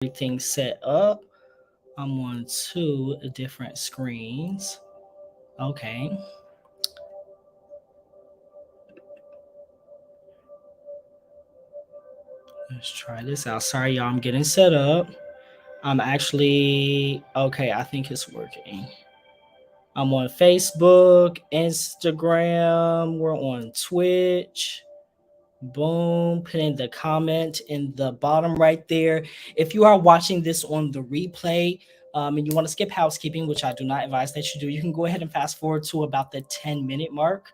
Everything set up. I'm on two different screens. Okay. Let's try this out. Sorry, y'all. I'm getting set up. I'm actually okay. I think it's working. I'm on Facebook, Instagram. We're on Twitch. Boom. Putting the comment in the bottom right there. If you are watching this on the replay, and you want to skip housekeeping, which I do not advise that you do, you can go ahead and fast forward to about the 10-minute mark.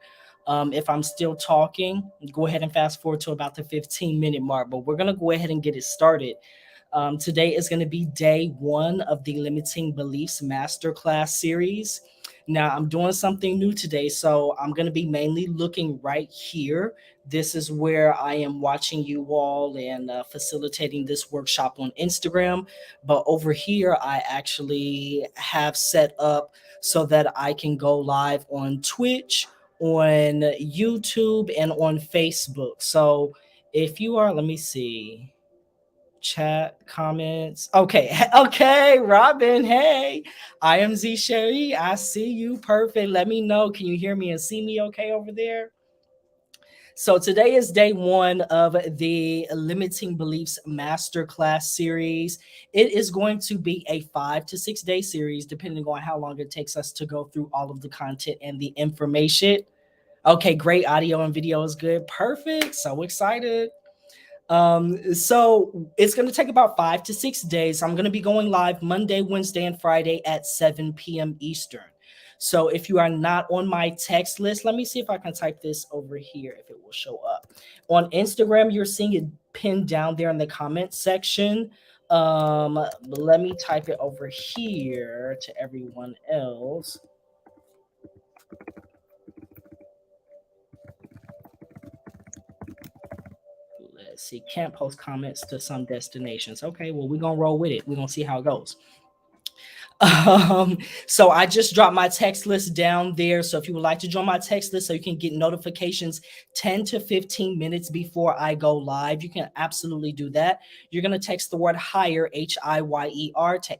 If I'm still talking, go ahead and fast forward to about the 15-minute mark. But we're going to go ahead and get it started. Today is going to be day one of the Limiting Beliefs Masterclass series. Now, I'm doing something new today, so I'm going to be mainly looking right here. This is where I am watching you all and facilitating this workshop on Instagram. But over here, I actually have set up so that I can go live on Twitch, on YouTube, and on Facebook. So if you are, let me see, chat comments. Okay, okay, Robin. Hey, I am Z Sherry. I see you. Perfect. Let me know. Can you hear me and see me okay over there? So today is day one of the Limiting Beliefs Masterclass series. It is going to be a 5 to 6 day series, depending on how long it takes us to go through all of the content and the information. Okay, great. Audio and video is good. Perfect. So excited. So it's going to take about 5 to 6 days. I'm going to be going live Monday, Wednesday, and Friday at 7 p.m. Eastern. So if you are not on my text list, let me see if I can type this over here, if it will show up. On Instagram, you're seeing it pinned down there in the comment section. Let me type it over here to everyone else. Let's see, can't post comments to some destinations. Okay, well, we're gonna roll with it. We're gonna see how it goes. So I just dropped my text list down there. So if you would like to join my text list so you can get notifications 10 to 15 minutes before I go live, you can absolutely do that. You're going to text the word higher, HIYER, to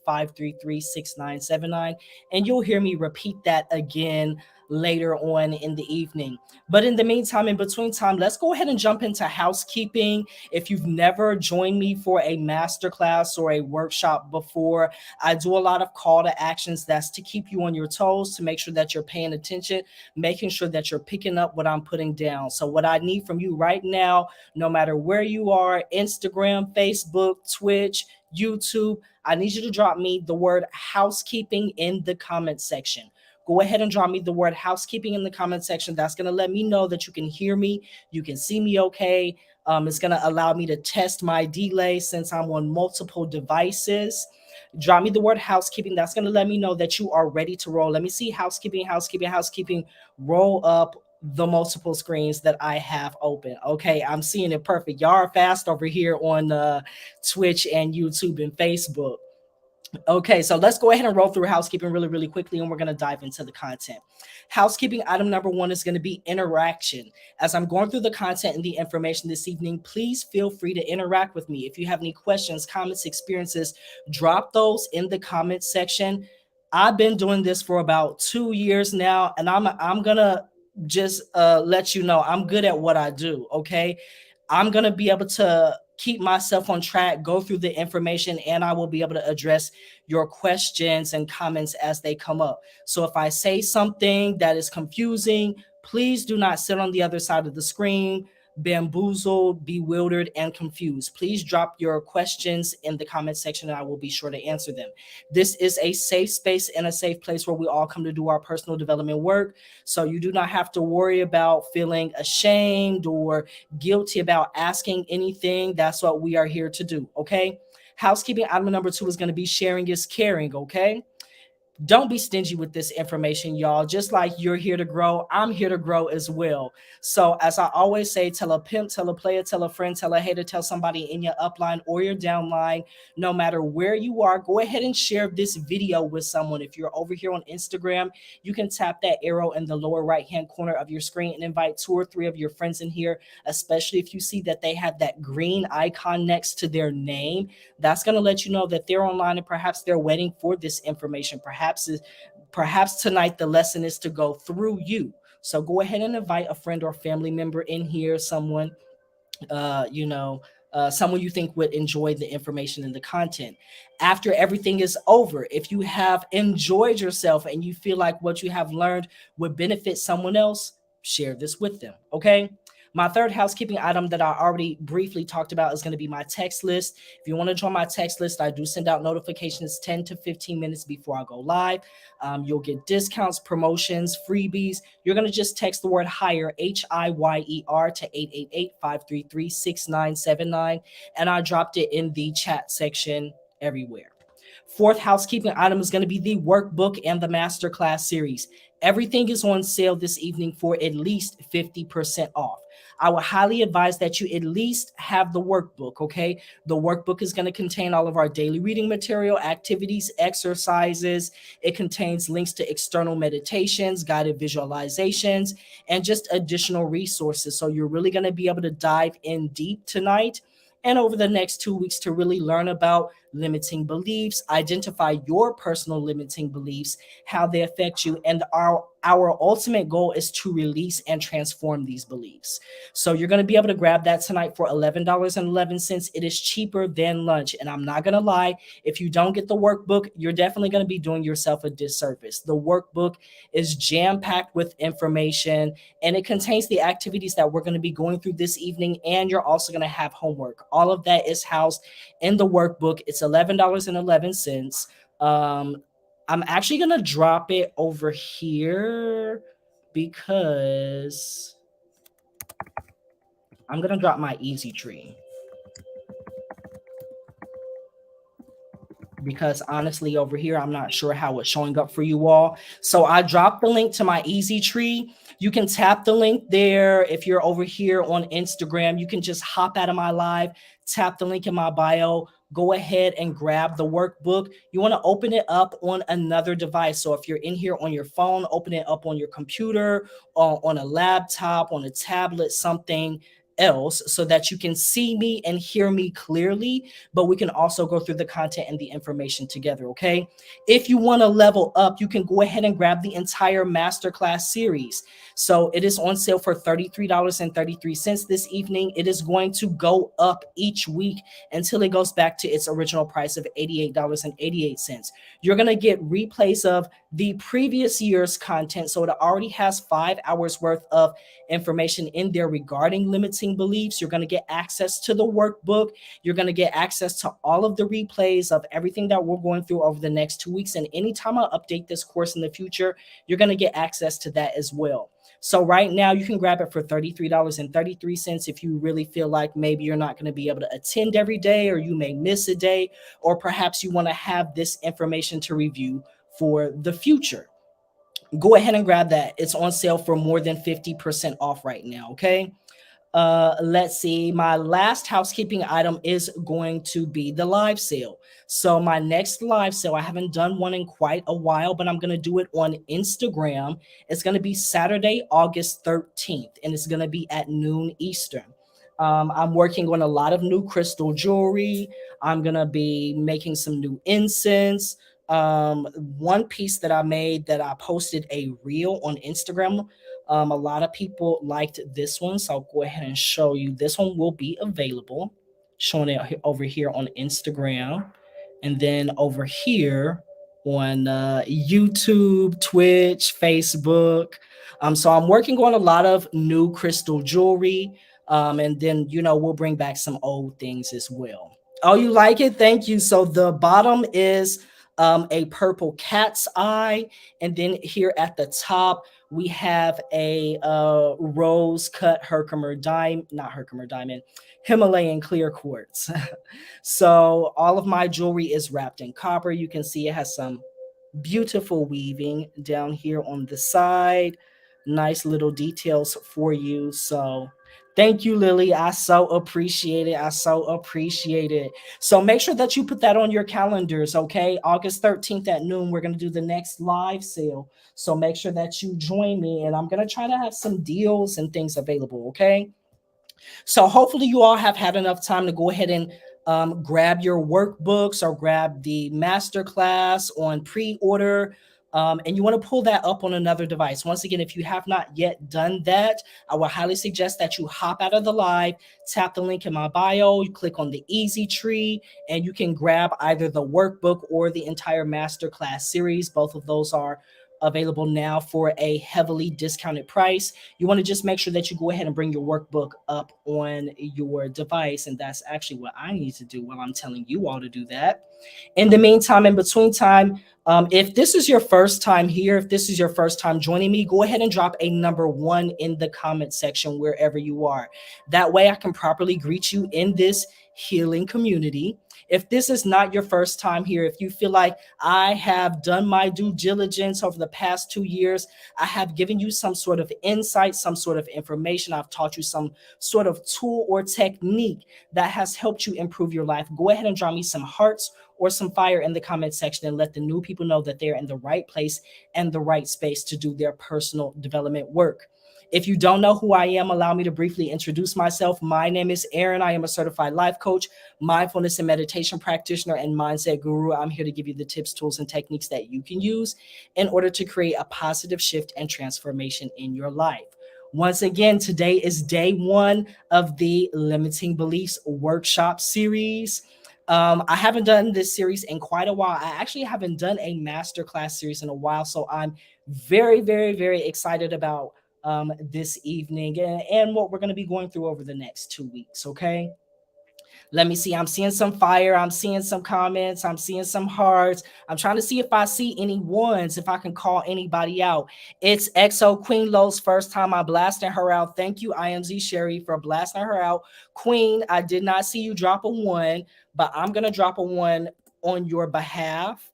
888-533-6979. And you'll hear me repeat that again later on in the evening. But in the meantime, in between time, let's go ahead and jump into housekeeping. If you've never joined me for a masterclass or a workshop before, I do a lot of call to actions. That's to keep you on your toes, to make sure that you're paying attention, making sure that you're picking up what I'm putting down. So what I need from you right now, no matter where you are, Instagram, Facebook, Twitch, YouTube, I need you to drop me the word housekeeping in the comment section. Go ahead and drop me the word housekeeping in the comment section. That's going to let me know that you can hear me, you can see me okay. It's going to allow me to test my delay since I'm on multiple devices. Drop me the word housekeeping. That's going to let me know that you are ready to roll. Let me see housekeeping, housekeeping, housekeeping. Roll up the multiple screens that I have open. Okay, I'm seeing it perfect. Y'all are fast over here on Twitch and YouTube and Facebook. Okay, so let's go ahead and roll through housekeeping really, really quickly, and we're going to dive into the content. Housekeeping item number one is going to be interaction. As I'm going through the content and the information this evening, please feel free to interact with me. If you have any questions, comments, experiences, drop those in the comment section. I've been doing this for about 2 years now, and I'm gonna just let you know I'm good at what I do. Okay, I'm going to be able to keep myself on track, go through the information, and I will be able to address your questions and comments as they come up. So if I say something that is confusing, please do not sit on the other side of the screen, bamboozled, bewildered, and confused. Please drop your questions in the comment section and I will be sure to answer them. This is a safe space and a safe place where we all come to do our personal development work. So you do not have to worry about feeling ashamed or guilty about asking anything. That's what we are here to do. Okay. Housekeeping item number two is going to be sharing is caring. Okay. Don't be stingy with this information, y'all. Just like you're here to grow, I'm here to grow as well. So, as I always say, tell a pimp, tell a player, tell a friend, tell a hater, tell somebody in your upline or your downline, no matter where you are, go ahead and share this video with someone. If you're over here on Instagram, you can tap that arrow in the lower right hand corner of your screen and invite 2 or 3 of your friends in here, especially if you see that they have that green icon next to their name. That's going to let you know that they're online and perhaps they're waiting for this information. Perhaps tonight the lesson is to go through you. So go ahead and invite a friend or family member in here, someone you know, someone you think would enjoy the information and the content. After everything is over, if you have enjoyed yourself and you feel like what you have learned would benefit someone else, share this with them. Okay. My third housekeeping item that I already briefly talked about is going to be my text list. If you want to join my text list, I do send out notifications 10 to 15 minutes before I go live. You'll get discounts, promotions, freebies. You're going to just text the word hire, HIYER, to 888-533-6979. And I dropped it in the chat section everywhere. Fourth housekeeping item is going to be the workbook and the masterclass series. Everything is on sale this evening for at least 50% off. I would highly advise that you at least have the workbook, okay? The workbook is going to contain all of our daily reading material, activities, exercises. It contains links to external meditations, guided visualizations, and just additional resources. So you're really going to be able to dive in deep tonight and over the next 2 weeks to really learn about limiting beliefs, identify your personal limiting beliefs, how they affect you, and our ultimate goal is to release and transform these beliefs. So you're going to be able to grab that tonight for $11.11. It is cheaper than lunch, and I'm not going to lie, if you don't get the workbook, you're definitely going to be doing yourself a disservice. The workbook is jam-packed with information, and it contains the activities that we're going to be going through this evening, and you're also going to have homework. All of that is housed in the workbook. It's $11.11. I'm actually going to drop it over here because I'm going to drop my easy tree. Because honestly, over here, I'm not sure how it's showing up for you all. So I dropped the link to my easy tree. You can tap the link there. If you're over here on Instagram, you can just hop out of my live, tap the link in my bio, go ahead and grab the workbook. You want to open it up on another device. So if you're in here on your phone, open it up on your computer, on a laptop, on a tablet, something else, so that you can see me and hear me clearly, but we can also go through the content and the information together. Okay. If you want to level up, you can go ahead and grab the entire masterclass series. So it is on sale for $33.33 this evening. It is going to go up each week until it goes back to its original price of $88.88. You're going to get replays of the previous year's content. So it already has 5 hours worth of information in there regarding limiting beliefs. You're going to get access to the workbook. You're going to get access to all of the replays of everything that we're going through over the next 2 weeks. And anytime I update this course in the future, you're going to get access to that as well. So right now you can grab it for $33.33 if you really feel like maybe you're not going to be able to attend every day, or you may miss a day, or perhaps you want to have this information to review for the future. Go ahead and grab that. It's on sale for more than 50% off right now. Okay. Let's see. My last housekeeping item is going to be the live sale. So my next live sale, I haven't done one in quite a while, but I'm going to do it on Instagram. It's going to be Saturday, August 13th, and it's going to be at noon Eastern. I'm working on a lot of new crystal jewelry. I'm going to be making some new incense. One piece that I made, that I posted a reel on Instagram, a lot of people liked this one, so I'll go ahead and show you. This one will be available, showing it over here on Instagram, and then over here on YouTube, Twitch, Facebook. So I'm working on a lot of new crystal jewelry, and then we'll bring back some old things as well. Oh, you like it? Thank you. So the bottom is a purple cat's eye, and then here at the top we have a rose cut Himalayan clear quartz. So all of my jewelry is wrapped in copper. You can see it has some Beautiful weaving down here on the side. Nice little details for you. So thank you, Lily. I so appreciate it. I so appreciate it. So make sure that you put that on your calendars, okay? August 13th at noon, we're going to do the next live sale. So make sure that you join me, and I'm going to try to have some deals and things available, okay? So hopefully you all have had enough time to go ahead and grab your workbooks or grab the masterclass on pre-order. And you want to pull that up on another device. Once again, if you have not yet done that, I would highly suggest that you hop out of the live, tap the link in my bio, you click on the easy tree, and you can grab either the workbook or the entire masterclass series. Both of those are available now for a heavily discounted price. You want to just make sure that you go ahead and bring your workbook up on your device. And that's actually what I need to do while I'm telling you all to do that. In the meantime, in between time, if this is your first time here, if this is your first time joining me, go ahead and drop a number 1 in the comment section wherever you are. That way I can properly greet you in this healing community. If this is not your first time here, if you feel like I have done my due diligence over the past 2 years, I have given you some sort of insight, some sort of information, I've taught you some sort of tool or technique that has helped you improve your life, go ahead and drop me some hearts or some fire in the comment section and let the new people know that they're in the right place and the right space to do their personal development work. If you don't know who I am, allow me to briefly introduce myself. My name is Aaron. I am a certified life coach, mindfulness and meditation practitioner, and mindset guru. I'm here to give you the tips, tools, and techniques that you can use in order to create a positive shift and transformation in your life. Once again, today is day 1 of the Limiting Beliefs workshop series. I haven't done this series in quite a while. I actually haven't done a masterclass series in a while, so I'm very, very, very excited about this evening and what we're going to be going through over the next 2 weeks. Okay. Let me see. I'm seeing some fire. I'm seeing some comments. I'm seeing some hearts. I'm trying to see if I see any ones, if I can call anybody out. It's XO Queen Lowe's first time I'm blasting her out. Thank you, IMZ Sherry, for blasting her out. Queen, I did not see you drop a 1, but I'm going to drop a 1 on your behalf.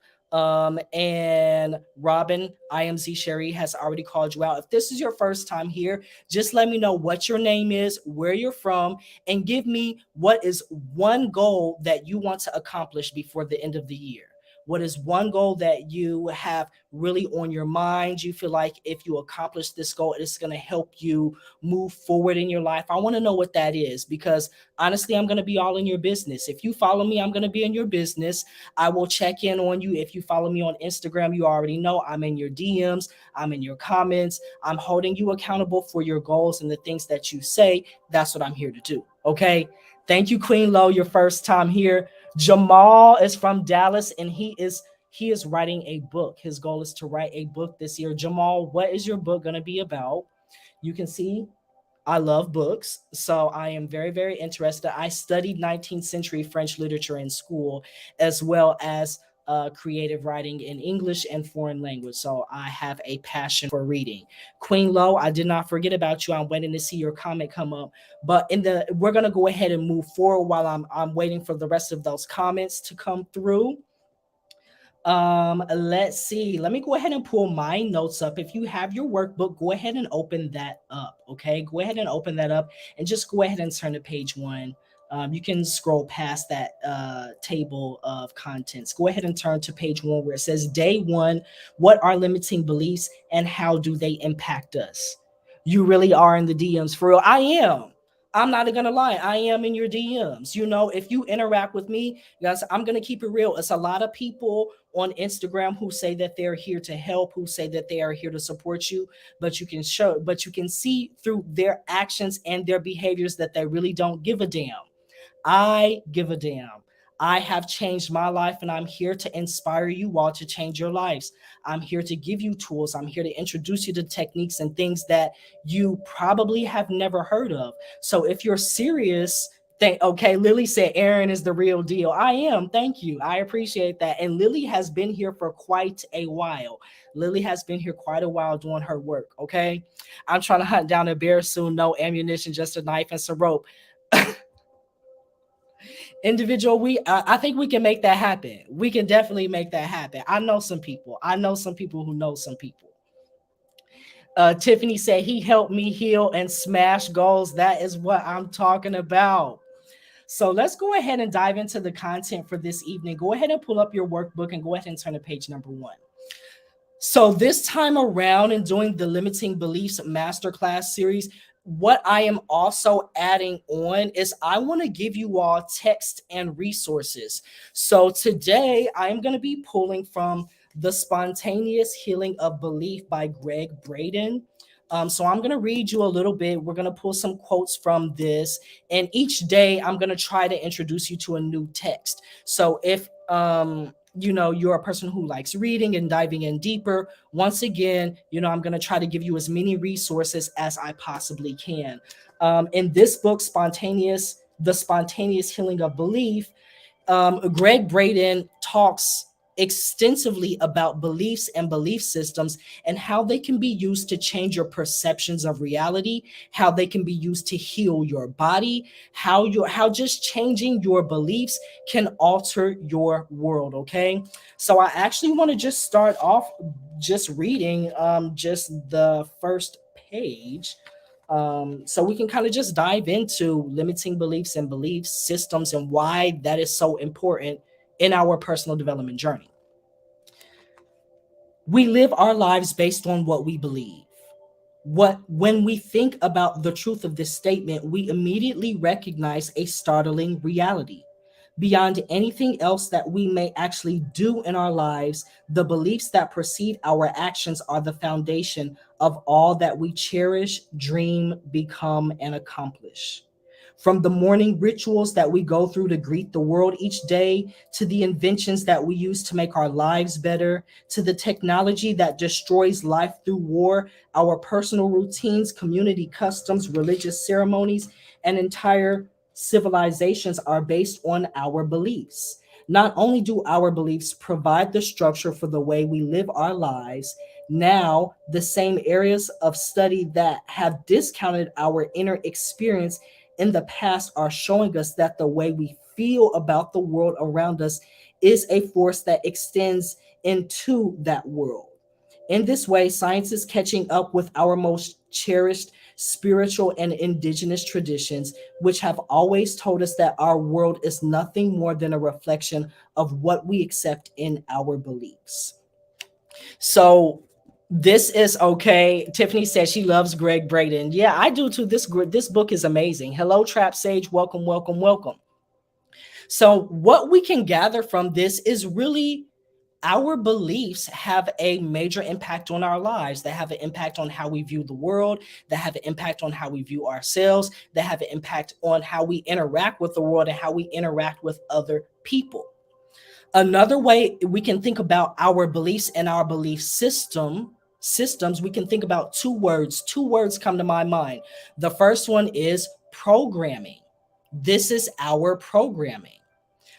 And Robin, IMZ Sherry, has already called you out. If this is your first time here, just let me know what your name is, where you're from, and give me what is one goal that you want to accomplish before the end of the year. What is one goal that you have really on your mind? You feel like if you accomplish this goal, it's going to help you move forward in your life. I want to know what that is because honestly, I'm going to be all in your business. If you follow me, I'm going to be in your business. I will check in on you. If you follow me on Instagram, you already know I'm in your DMs, I'm in your comments. I'm holding you accountable for your goals and the things that you say. That's what I'm here to do. Okay. Thank you, Queen Low, your first time here. Jamal is from Dallas and he is writing a book. His goal is to write a book this year. Jamal, what is your book going to be about? You can see I love books, so I am very, very interested. I studied 19th century French literature in school, as well as creative writing in English and foreign language. So I have a passion for reading. Queen Low, I did not forget about you. I'm waiting to see your comment come up. But we're gonna go ahead and move forward while I'm waiting for the rest of those comments to come through. Let's see. Let me go ahead and pull my notes up. If you have your workbook, go ahead and open that up. Okay, go ahead and open that up and just go ahead and turn to page 1. You can scroll past that table of contents. Go ahead and turn to page 1 where it says day 1. What are limiting beliefs and how do they impact us? You really are in the DMs for real. I am. I'm not gonna lie, I am in your DMs. You know, if you interact with me, guys, I'm gonna keep it real. It's a lot of people on Instagram who say that they're here to help, who say that they are here to support you, but you can see through their actions and their behaviors that they really don't give a damn. I give a damn. I have changed my life and I'm here to inspire you all to change your lives. I'm here to give you tools. I'm here to introduce you to techniques and things that you probably have never heard of. So if you're serious, okay, Lily said Aaron is the real deal. I am. Thank you. I appreciate that. And Lily has been here for quite a while. Lily has been here quite a while doing her work. Okay. I'm trying to hunt down a bear soon. No ammunition, just a knife and some rope. Individual, I think we can make that happen. We can definitely make that happen. I know some people who know some people. Tiffany said he helped me heal and smash goals. That is what I'm talking about. So let's go ahead and dive into the content for this evening. Go ahead and pull up your workbook and go ahead and turn to page number 1. So this time around, in doing the Limiting Beliefs Masterclass series, what I am also adding on is I want to give you all text and resources. So today I'm going to be pulling from The Spontaneous Healing of Belief by Greg Braden. So I'm going to read you a little bit. We're going to pull some quotes from this, and each day I'm going to try to introduce you to a new text. So if you're a person who likes reading and diving in deeper, once again, I'm going to try to give you as many resources as I possibly can. In this book, The Spontaneous Healing of Belief, Greg Braden talks extensively about beliefs and belief systems and how they can be used to change your perceptions of reality, how they can be used to heal your body, how just changing your beliefs can alter your world. Okay, so I actually want to just start off just reading just the first page, so we can kind of just dive into limiting beliefs and belief systems and why that is so important in our personal development journey. We live our lives based on what we believe. When we think about the truth of this statement, we immediately recognize a startling reality. Beyond anything else that we may actually do in our lives, the beliefs that precede our actions are the foundation of all that we cherish, dream, become, and accomplish. From the morning rituals that we go through to greet the world each day, to the inventions that we use to make our lives better, to the technology that destroys life through war, our personal routines, community customs, religious ceremonies, and entire civilizations are based on our beliefs. Not only do our beliefs provide the structure for the way we live our lives, now the same areas of study that have discounted our inner experience in the past are showing us that the way we feel about the world around us is a force that extends into that world. In this way, science is catching up with our most cherished spiritual and indigenous traditions, which have always told us that our world is nothing more than a reflection of what we accept in our beliefs. So this is okay. Tiffany says she loves Greg Braden. Yeah, I do too. This book is amazing. Hello, Trap Sage. Welcome, welcome, welcome. So what we can gather from this is really our beliefs have a major impact on our lives. They have an impact on how we view the world, that have an impact on how we view ourselves, that have an impact on how we interact with the world and how we interact with other people. Another way we can think about our beliefs and our belief systems, we can think about two words. Two words come to my mind. The first one is programming. This is our programming.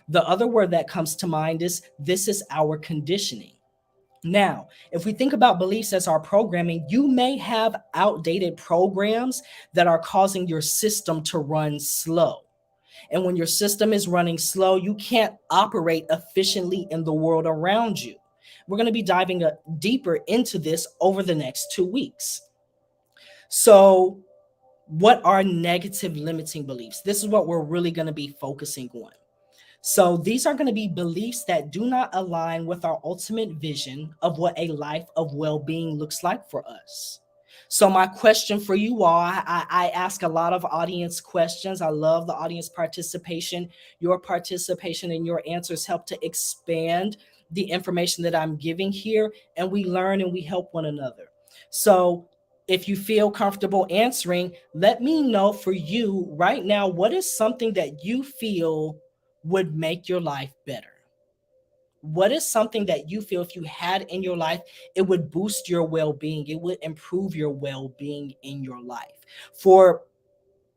The other word that comes to mind is this is our conditioning. Now, if we think about beliefs as our programming, you may have outdated programs that are causing your system to run slow. And when your system is running slow, you can't operate efficiently in the world around you. We're going to be diving deeper into this over the next 2 weeks. So, what are negative limiting beliefs? This is what we're really going to be focusing on. So these are going to be beliefs that do not align with our ultimate vision of what a life of well-being looks like for us. So my question for you all, I ask a lot of audience questions. I love the audience participation. Your participation and your answers help to expand the information that I'm giving here, and we learn and we help one another. So if you feel comfortable answering, let me know for you right now, what is something that you feel would make your life better? What is something that you feel if you had in your life, it would boost your well-being, it would improve your well-being in your life? For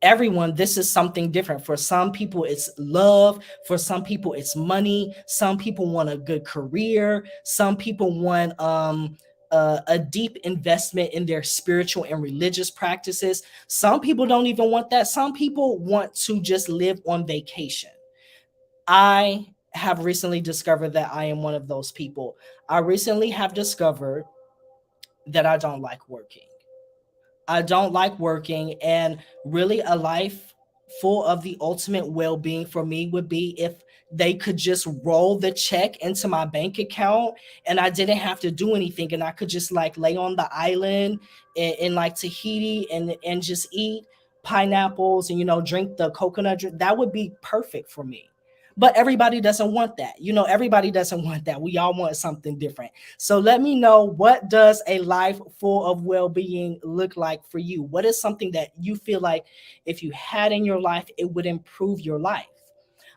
everyone, this is something different. For some people, it's love. For some people, it's money. Some people want a good career. Some people want a deep investment in their spiritual and religious practices. Some people don't even want that. Some people want to just live on vacation. I have recently discovered that I am one of those people. I recently have discovered that I don't like working. I don't like working, and really, a life full of the ultimate well being for me would be if they could just roll the check into my bank account and I didn't have to do anything, and I could just like lay on the island in like Tahiti and just eat pineapples and drink the coconut drink. That would be perfect for me. But everybody doesn't want that. Everybody doesn't want that. We all want something different. So let me know, what does a life full of well-being look like for you? What is something that you feel like if you had in your life, it would improve your life?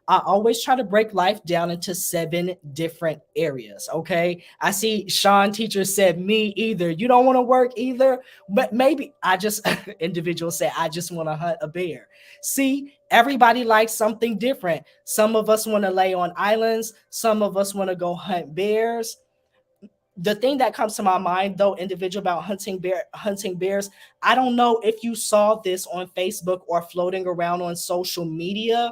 I always try to break life down into 7 different areas. Okay. I see Sean teacher said, me either. You don't want to work either. But maybe I just, individual said, I just want to hunt a bear. See, everybody likes something different. Some of us want to lay on islands. Some of us want to go hunt bears. The thing that comes to my mind though, individual, about hunting bears, I don't know if you saw this on Facebook or floating around on social media,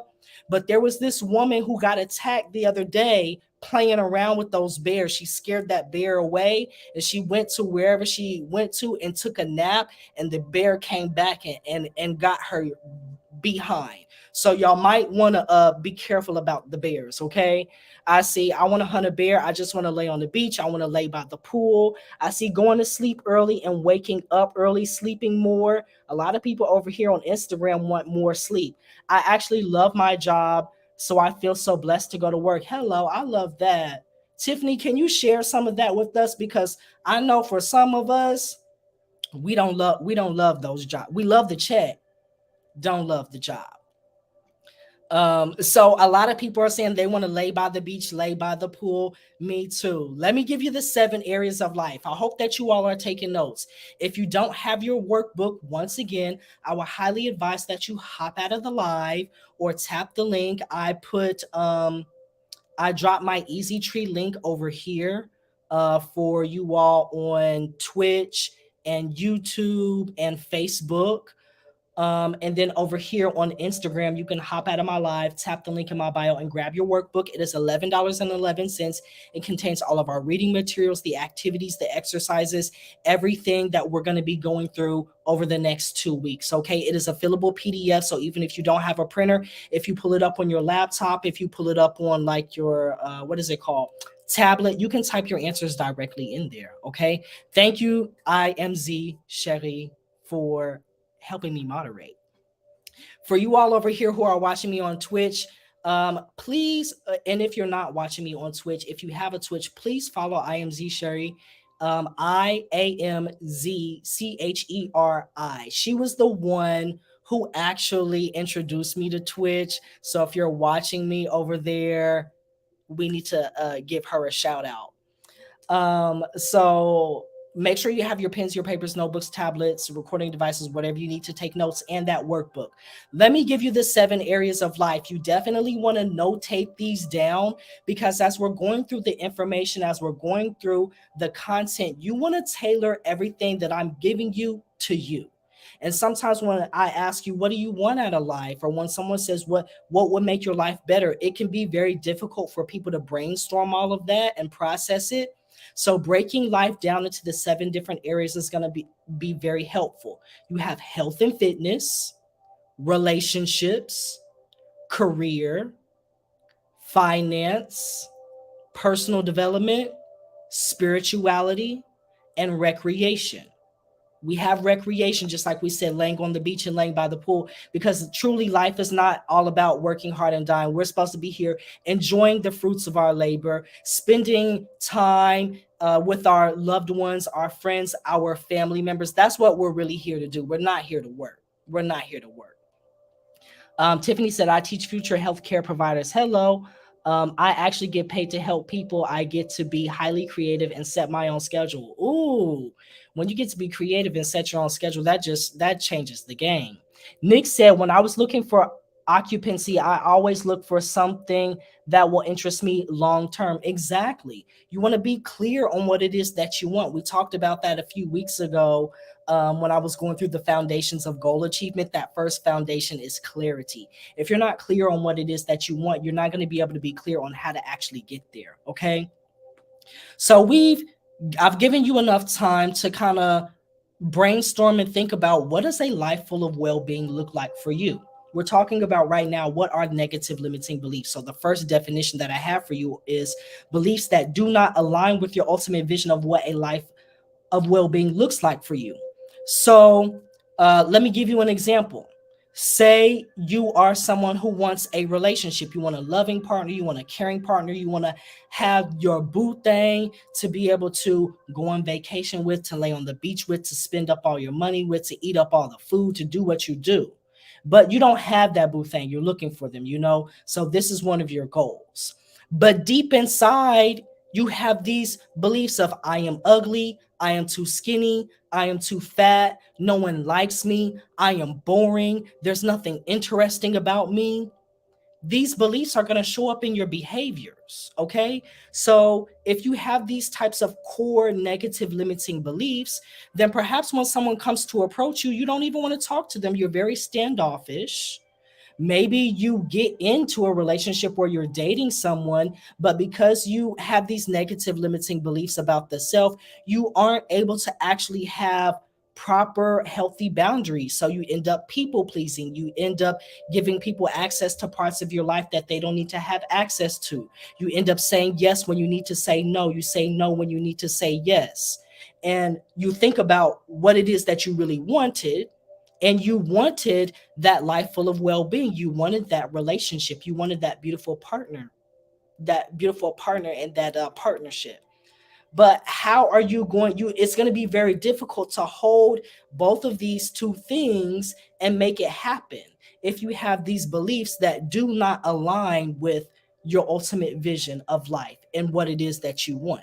but there was this woman who got attacked the other day playing around with those bears. She scared that bear away, and she went to wherever she went to and took a nap, and the bear came back and got her behind. So y'all might want to be careful about the bears, okay? I see I want to hunt a bear. I just want to lay on the beach. I want to lay by the pool. I see going to sleep early and waking up early, sleeping more. A lot of people over here on Instagram want more sleep. I actually love my job, so I feel so blessed to go to work. Hello, I love that. Tiffany, can you share some of that with us? Because I know for some of us, we don't love those jobs. We love the check, don't love the job. So a lot of people are saying they want to lay by the beach, lay by the pool. Me too. Let me give you the 7 areas of life. I hope that you all are taking notes. If you don't have your workbook, once again, I would highly advise that you hop out of the live or tap the link. I dropped my Easy Tree link over here for you all on Twitch and YouTube and Facebook. And then over here on Instagram, you can hop out of my live, tap the link in my bio, and grab your workbook. It is $11.11. It contains all of our reading materials, the activities, the exercises, everything that we're going to be going through over the next 2 weeks. Okay. It is a fillable PDF. So even if you don't have a printer, if you pull it up on your laptop, if you pull it up on like your, what is it called? Tablet, you can type your answers directly in there. Okay. Thank you, IMZ Sherry, for helping me moderate. For you all over here who are watching me on Twitch, please, and if you're not watching me on Twitch, if you have a Twitch, please follow IMZ Sherry. IAMZCHERI. She was the one who actually introduced me to Twitch. So if you're watching me over there, we need to give her a shout out. So make sure you have your pens, your papers, notebooks, tablets, recording devices, whatever you need to take notes, and that workbook. Let me give you the 7 areas of life. You definitely want to notate these down, because as we're going through the information, as we're going through the content, you want to tailor everything that I'm giving you to you. And sometimes when I ask you, what do you want out of life? Or when someone says, what would make your life better? It can be very difficult for people to brainstorm all of that and process it. So breaking life down into the 7 different areas is going to be very helpful. You have health and fitness, relationships, career, finance, personal development, spirituality, and recreation. We have recreation, just like we said, laying on the beach and laying by the pool, because truly life is not all about working hard and dying. We're supposed to be here enjoying the fruits of our labor, spending time with our loved ones, our friends, our family members. That's what we're really here to do. We're not here to work. We're not here to work. Tiffany said, I teach future healthcare providers. Hello. I actually get paid to help people. I get to be highly creative and set my own schedule. Ooh, when you get to be creative and set your own schedule, that changes the game. Nick said, when I was looking for Occupancy, I always look for something that will interest me long term. Exactly. You want to be clear on what it is that you want. We talked about that a few weeks ago, when I was going through the foundations of goal achievement. That first foundation is clarity. If you're not clear on what it is that you want, you're not going to be able to be clear on how to actually get there. Okay. So I've given you enough time to kind of brainstorm and think about, what does a life full of well-being look like for you? We're talking about right now, what are negative limiting beliefs? So the first definition that I have for you is beliefs that do not align with your ultimate vision of what a life of well-being looks like for you. So let me give you an example. Say you are someone who wants a relationship. You want a loving partner, you want a caring partner, you want to have your boo thing to be able to go on vacation with, to lay on the beach with, to spend up all your money with, to eat up all the food, to do what you do. But you don't have that boo thing. You're looking for them, you know? So this is one of your goals. But deep inside, you have these beliefs of, I am ugly, I am too skinny, I am too fat, no one likes me, I am boring, there's nothing interesting about me. These beliefs are going to show up in your behaviors. Okay. So if you have these types of core negative limiting beliefs, then perhaps when someone comes to approach you, you don't even want to talk to them. You're very standoffish. Maybe you get into a relationship where you're dating someone, but because you have these negative limiting beliefs about the self, you aren't able to actually have proper healthy boundaries. So you end up people pleasing. You end up giving people access to parts of your life that they don't need to have access to. You end up saying yes when you need to say no. You say no when you need to say yes. And you think about what it is that you really wanted, and you wanted that life full of well-being. You wanted that relationship. You wanted that beautiful partner and that partnership. But how are you going? It's going to be very difficult to hold both of these two things and make it happen if you have these beliefs that do not align with your ultimate vision of life and what it is that you want.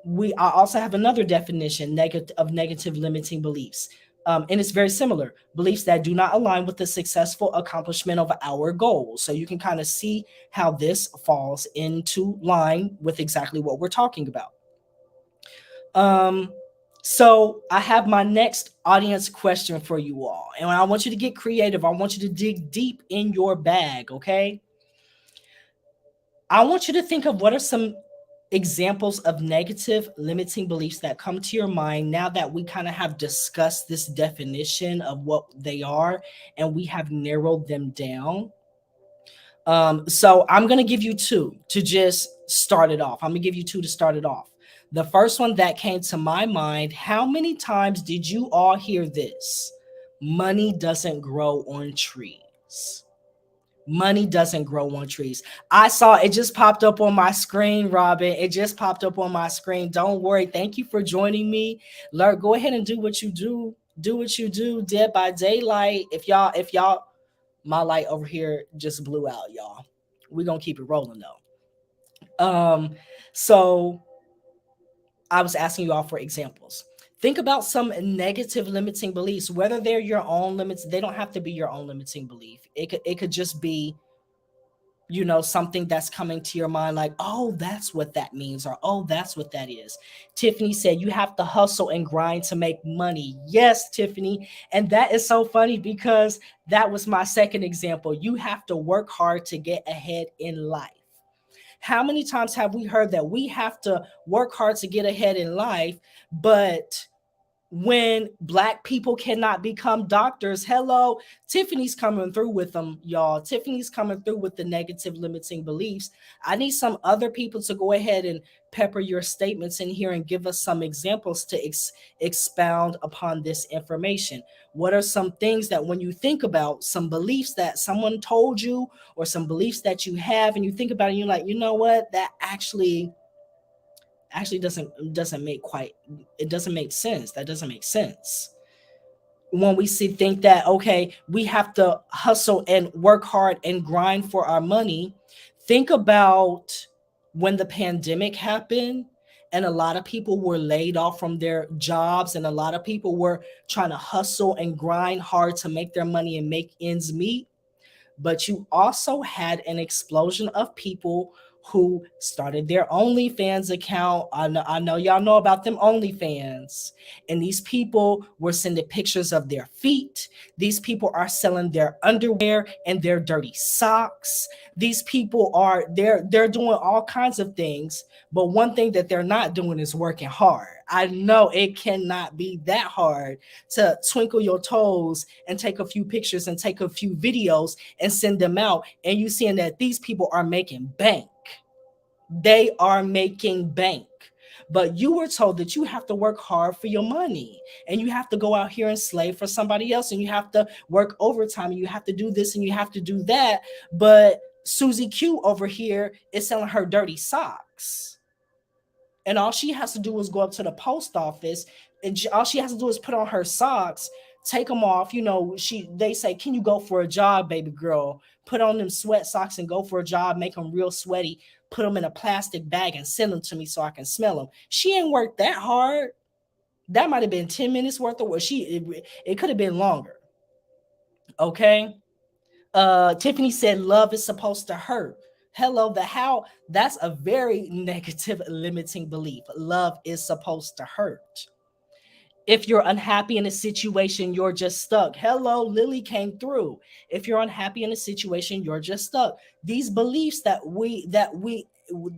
We I also have another definition of negative limiting beliefs. And it's very similar: beliefs that do not align with the successful accomplishment of our goals. So you can kind of see how this falls into line with exactly what we're talking about. Um, so I have my next audience question for you all, and I want you to get creative. I want you to dig deep in your bag, okay? I want you to think of, what are some examples of negative limiting beliefs that come to your mind now that we kind of have discussed this definition of what they are and we have narrowed them down. So I'm going to give you two to just start it off. I'm going to give you two to start it off. The first one that came to my mind: how many times did you all hear this? Money doesn't grow on trees. Money doesn't grow on trees. I saw it, just popped up on my screen, Robin. It just popped up on my screen. Don't worry. Thank you for joining me. Learn, go ahead and do what you do. Do what you do, Dead by Daylight. If y'all, my light over here just blew out, y'all. We're gonna keep it rolling though. So I was asking you all for examples. Think about some negative limiting beliefs, whether they're your own limits. They don't have to be your own limiting belief. It could just be, something that's coming to your mind, like, oh, that's what that means, or oh, that's what that is. Tiffany said you have to hustle and grind to make money. Yes, Tiffany. And that is so funny because that was my second example. You have to work hard to get ahead in life. How many times have we heard that we have to work hard to get ahead in life, but when Black people cannot become doctors, hello, Tiffany's coming through with them, y'all. Tiffany's coming through with the negative limiting beliefs. I need some other people to go ahead and pepper your statements in here and give us some examples to expound upon this information. What are some things that, when you think about some beliefs that someone told you, or some beliefs that you have, and you think about it, and you're like, you know what, that actually doesn't make quite, it doesn't make sense. That doesn't make sense. When we think that, okay, we have to hustle and work hard and grind for our money, think about when the pandemic happened and a lot of people were laid off from their jobs, and a lot of people were trying to hustle and grind hard to make their money and make ends meet. But you also had an explosion of people who started their OnlyFans account. I know y'all know about them OnlyFans. And these people were sending pictures of their feet. These people are selling their underwear and their dirty socks. These people are they're doing all kinds of things, but one thing that they're not doing is working hard. I know it cannot be that hard to twinkle your toes and take a few pictures and take a few videos and send them out, and you seeing that these people are making bank. They are making bank. But you were told that you have to work hard for your money, and you have to go out here and slave for somebody else, and you have to work overtime, and you have to do this and you have to do that. But Susie Q over here is selling her dirty socks, and all she has to do is go up to the post office, and all she has to do is put on her socks, take them off. They say, can you go for a job, baby girl? Put on them sweat socks and go for a job, make them real sweaty, put them in a plastic bag and send them to me so I can smell them. She ain't worked that hard. That might have been 10 minutes worth of work. It could have been longer. Okay. Tiffany said love is supposed to hurt. Hello, the how, that's a very negative limiting belief. Love is supposed to hurt. If you're unhappy in a situation, you're just stuck. Hello, Lily came through. If you're unhappy in a situation, you're just stuck. These beliefs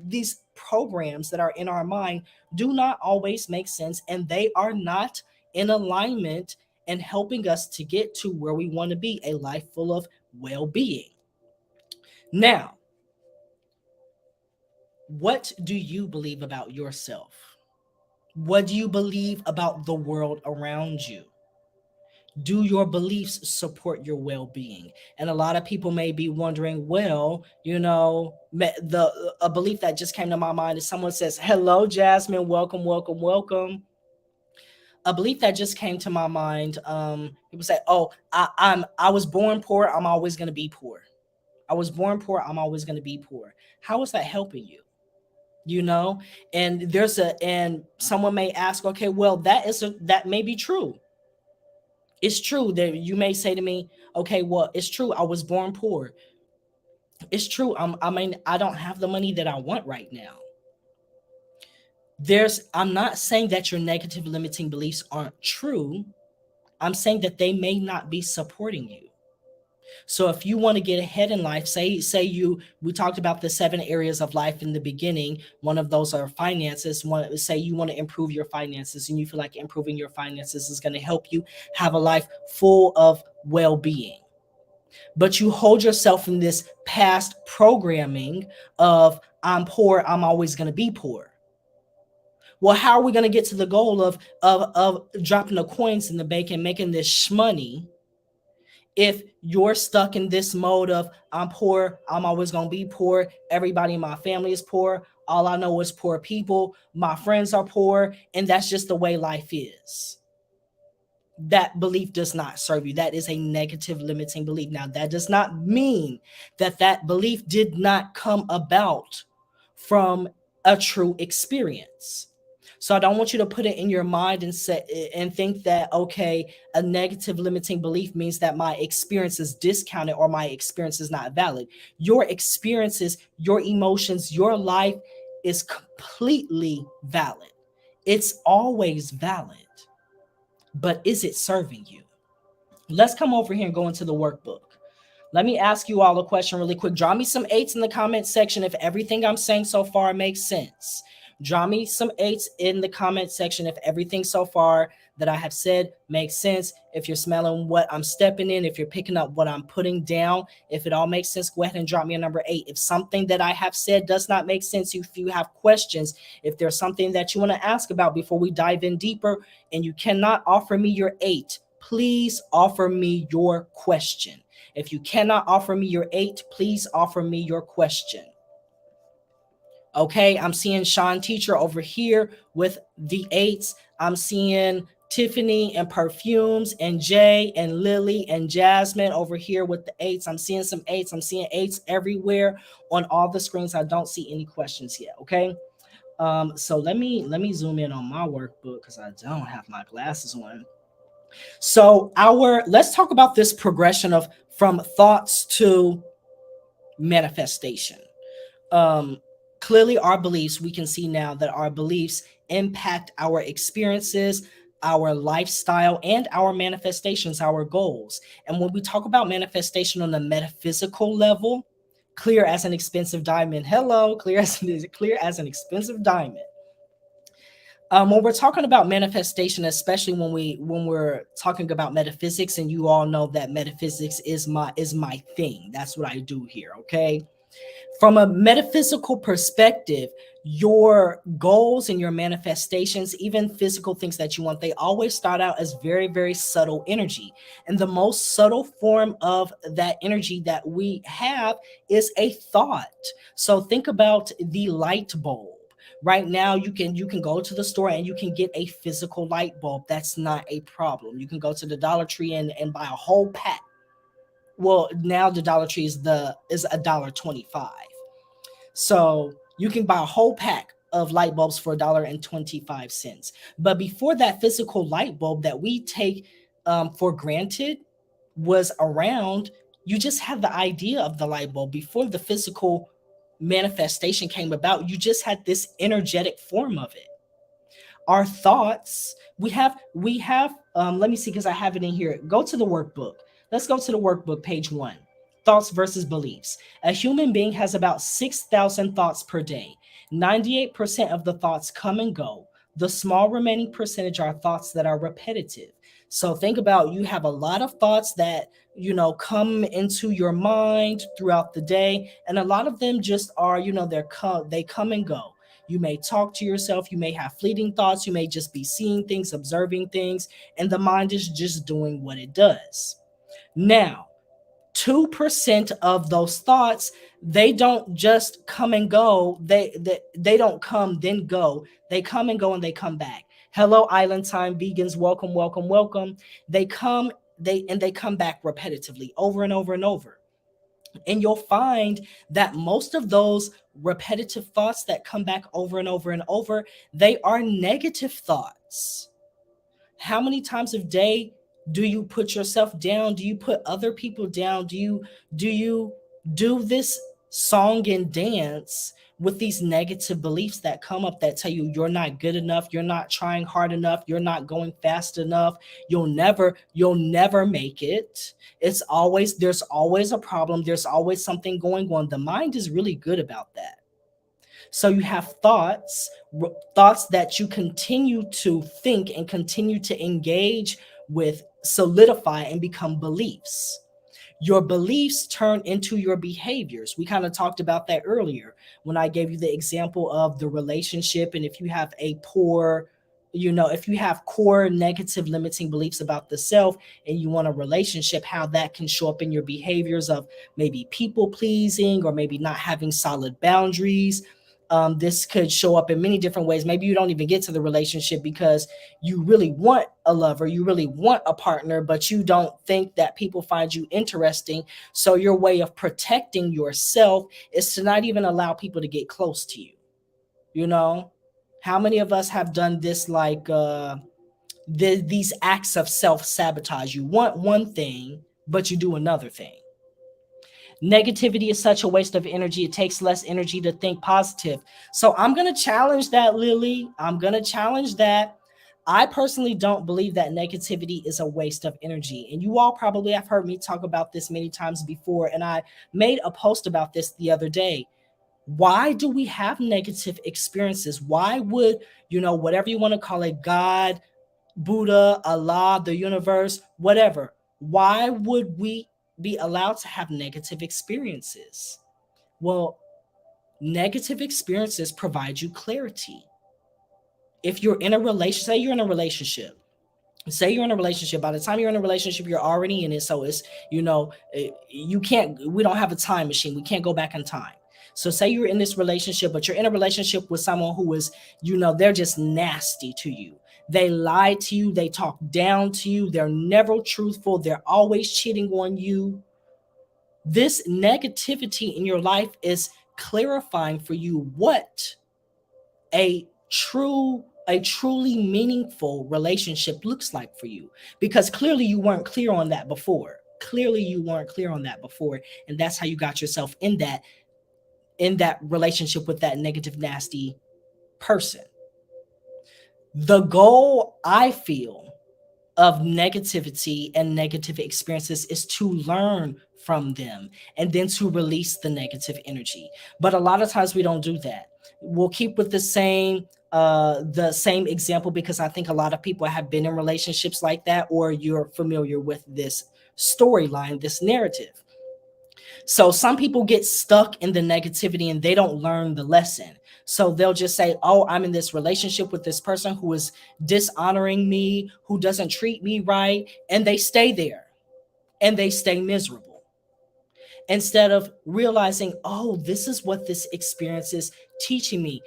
these programs that are in our mind do not always make sense, and they are not in alignment and helping us to get to where we want to be, a life full of well-being. Now, what do you believe about yourself? What do you believe about the world around you? Do your beliefs support your well-being? And a lot of people may be wondering, well, a belief that just came to my mind is someone says, hello, Jasmine, welcome, welcome, welcome. A belief that just came to my mind, people say, oh, I was born poor, I'm always going to be poor. I was born poor, I'm always going to be poor. How is that helping you? And someone may ask, okay, well, that may be true. It's true that you may say to me, okay, well, it's true, I was born poor. It's true, I don't have the money that I want right now. I'm not saying that your negative limiting beliefs aren't true. I'm saying that they may not be supporting you. So if you want to get ahead in life, we talked about the 7 areas of life in the beginning. One of those are finances. Say you want to improve your finances, and you feel like improving your finances is going to help you have a life full of well-being. But you hold yourself in this past programming of, I'm poor, I'm always going to be poor. Well, how are we going to get to the goal of dropping the coins in the bank and making this money if you're stuck in this mode of, I'm poor, I'm always going to be poor, everybody in my family is poor, all I know is poor people, my friends are poor, and that's just the way life is? That belief does not serve you. That is a negative limiting belief. Now, that does not mean that belief did not come about from a true experience. So I don't want you to put it in your mind and think that, okay, a negative limiting belief means that my experience is discounted or my experience is not valid. Your experiences, your emotions, your life is completely valid. It's always valid. But is it serving you? Let's come over here and go into the workbook. Let me ask you all a question really quick. Draw me some 8s in the comment section if everything I'm saying so far makes sense. Draw me some 8s in the comment section if everything so far that I have said makes sense. If you're smelling what I'm stepping in, if you're picking up what I'm putting down, if it all makes sense, go ahead and drop me a number 8. If something that I have said does not make sense, if you have questions, if there's something that you want to ask about before we dive in deeper and you cannot offer me your 8, please offer me your question. If you cannot offer me your 8, please offer me your question. Okay, I'm seeing Sean Teacher over here with the 8s. I'm seeing Tiffany and Perfumes and Jay and Lily and Jasmine over here with the 8s. I'm seeing some 8s. I'm seeing 8s everywhere on all the screens. I don't see any questions yet. Okay. So let me zoom in on my workbook because I don't have my glasses on. So our let's talk about this progression of from thoughts to manifestation. um Clearly our beliefs, we can see now that our beliefs impact our experiences, our lifestyle, and our manifestations, our goals. And when we talk about manifestation on the metaphysical level, clear as an expensive diamond, hello, clear as an expensive diamond. When we're talking about manifestation, especially when we're talking about metaphysics, and you all know that metaphysics is my thing, that's what I do here, okay? From a metaphysical perspective, your goals and your manifestations, even physical things that you want, they always start out as very, very subtle energy. And the most subtle form of that energy that we have is a thought. So think about the light bulb. Right now, you can go to the store and you can get a physical light bulb. That's not a problem. You can go to the Dollar Tree and buy a whole pack. Well, now the Dollar Tree is $1.25. So you can buy a whole pack of light bulbs for $1.25. But before that physical light bulb that we take for granted was around, you just had the idea of the light bulb. Before the physical manifestation came about, you just had this energetic form of it. Our thoughts, we have let me see, because I have it in here. Go to the workbook. Let's go to the workbook, page 1. Thoughts versus beliefs. A human being has about 6,000 thoughts per day. 98% of the thoughts come and go. The small remaining percentage are thoughts that are repetitive. So think about, you have a lot of thoughts that come into your mind throughout the day, and a lot of them just are, they come and go. You may talk to yourself, you may have fleeting thoughts, you may just be seeing things, observing things, and the mind is just doing what it does. Now, 2% of those thoughts, they don't just come and go. They don't come then go. They come and go and they come back. Hello, Island Time vegans, welcome, welcome, welcome. They come, they come back repetitively over and over and over. And you'll find that most of those repetitive thoughts that come back over and over and over, they are negative thoughts. How many times a day do you put yourself down? Do you put other people down? Do you do this song and dance with these negative beliefs that come up that tell you you're not good enough, you're not trying hard enough, you're not going fast enough, you'll never make it. There's always a problem, there's always something going on. The mind is really good about that. So you have thoughts that you continue to think and continue to engage with, solidify and become beliefs. Your beliefs turn into your behaviors. We kind of talked about that earlier when I gave you the example of the relationship. And if you have if you have core negative limiting beliefs about the self and you want a relationship, how that can show up in your behaviors of maybe people pleasing or maybe not having solid boundaries. This could show up in many different ways. Maybe you don't even get to the relationship because you really want a lover, you really want a partner, but you don't think that people find you interesting. So your way of protecting yourself is to not even allow people to get close to you. You know, how many of us have done this, like these acts of self sabotage? You want one thing, but you do another thing. Negativity is such a waste of energy. It takes less energy to think positive. So I'm going to challenge that, Lily. I'm going to challenge that. I personally don't believe that negativity is a waste of energy. And you all probably have heard me talk about this many times before. And I made a post about this the other day. Why do we have negative experiences? Why would, whatever you want to call it, God, Buddha, Allah, the universe, whatever, why would we be allowed to have negative experiences? Well, negative experiences provide you clarity. If you're in a relationship, say you're in a relationship, by the time you're in a relationship, you're already in it. So it's, you can't, we don't have a time machine. We can't go back in time. So say you're in this relationship, but you're in a relationship with someone who is, they're just nasty to you. They lie to you. They talk down to you. They're never truthful. They're always cheating on you. This negativity in your life is clarifying for you what a truly meaningful relationship looks like for you, because clearly you weren't clear on that before. Clearly you weren't clear on that before, and that's how you got yourself in that relationship with that negative nasty person. The goal, I feel, of negativity and negative experiences is to learn from them and then to release the negative energy. But a lot of times we don't do that. We'll keep with the same example, because I think a lot of people have been in relationships like that, or you're familiar with this storyline, this narrative. So some people get stuck in the negativity and they don't learn the lesson. So they'll just say, "Oh, I'm in this relationship with this person who is dishonoring me, who doesn't treat me right," and they stay there and they stay miserable, instead of realizing, "Oh, this is what this experience is teaching me."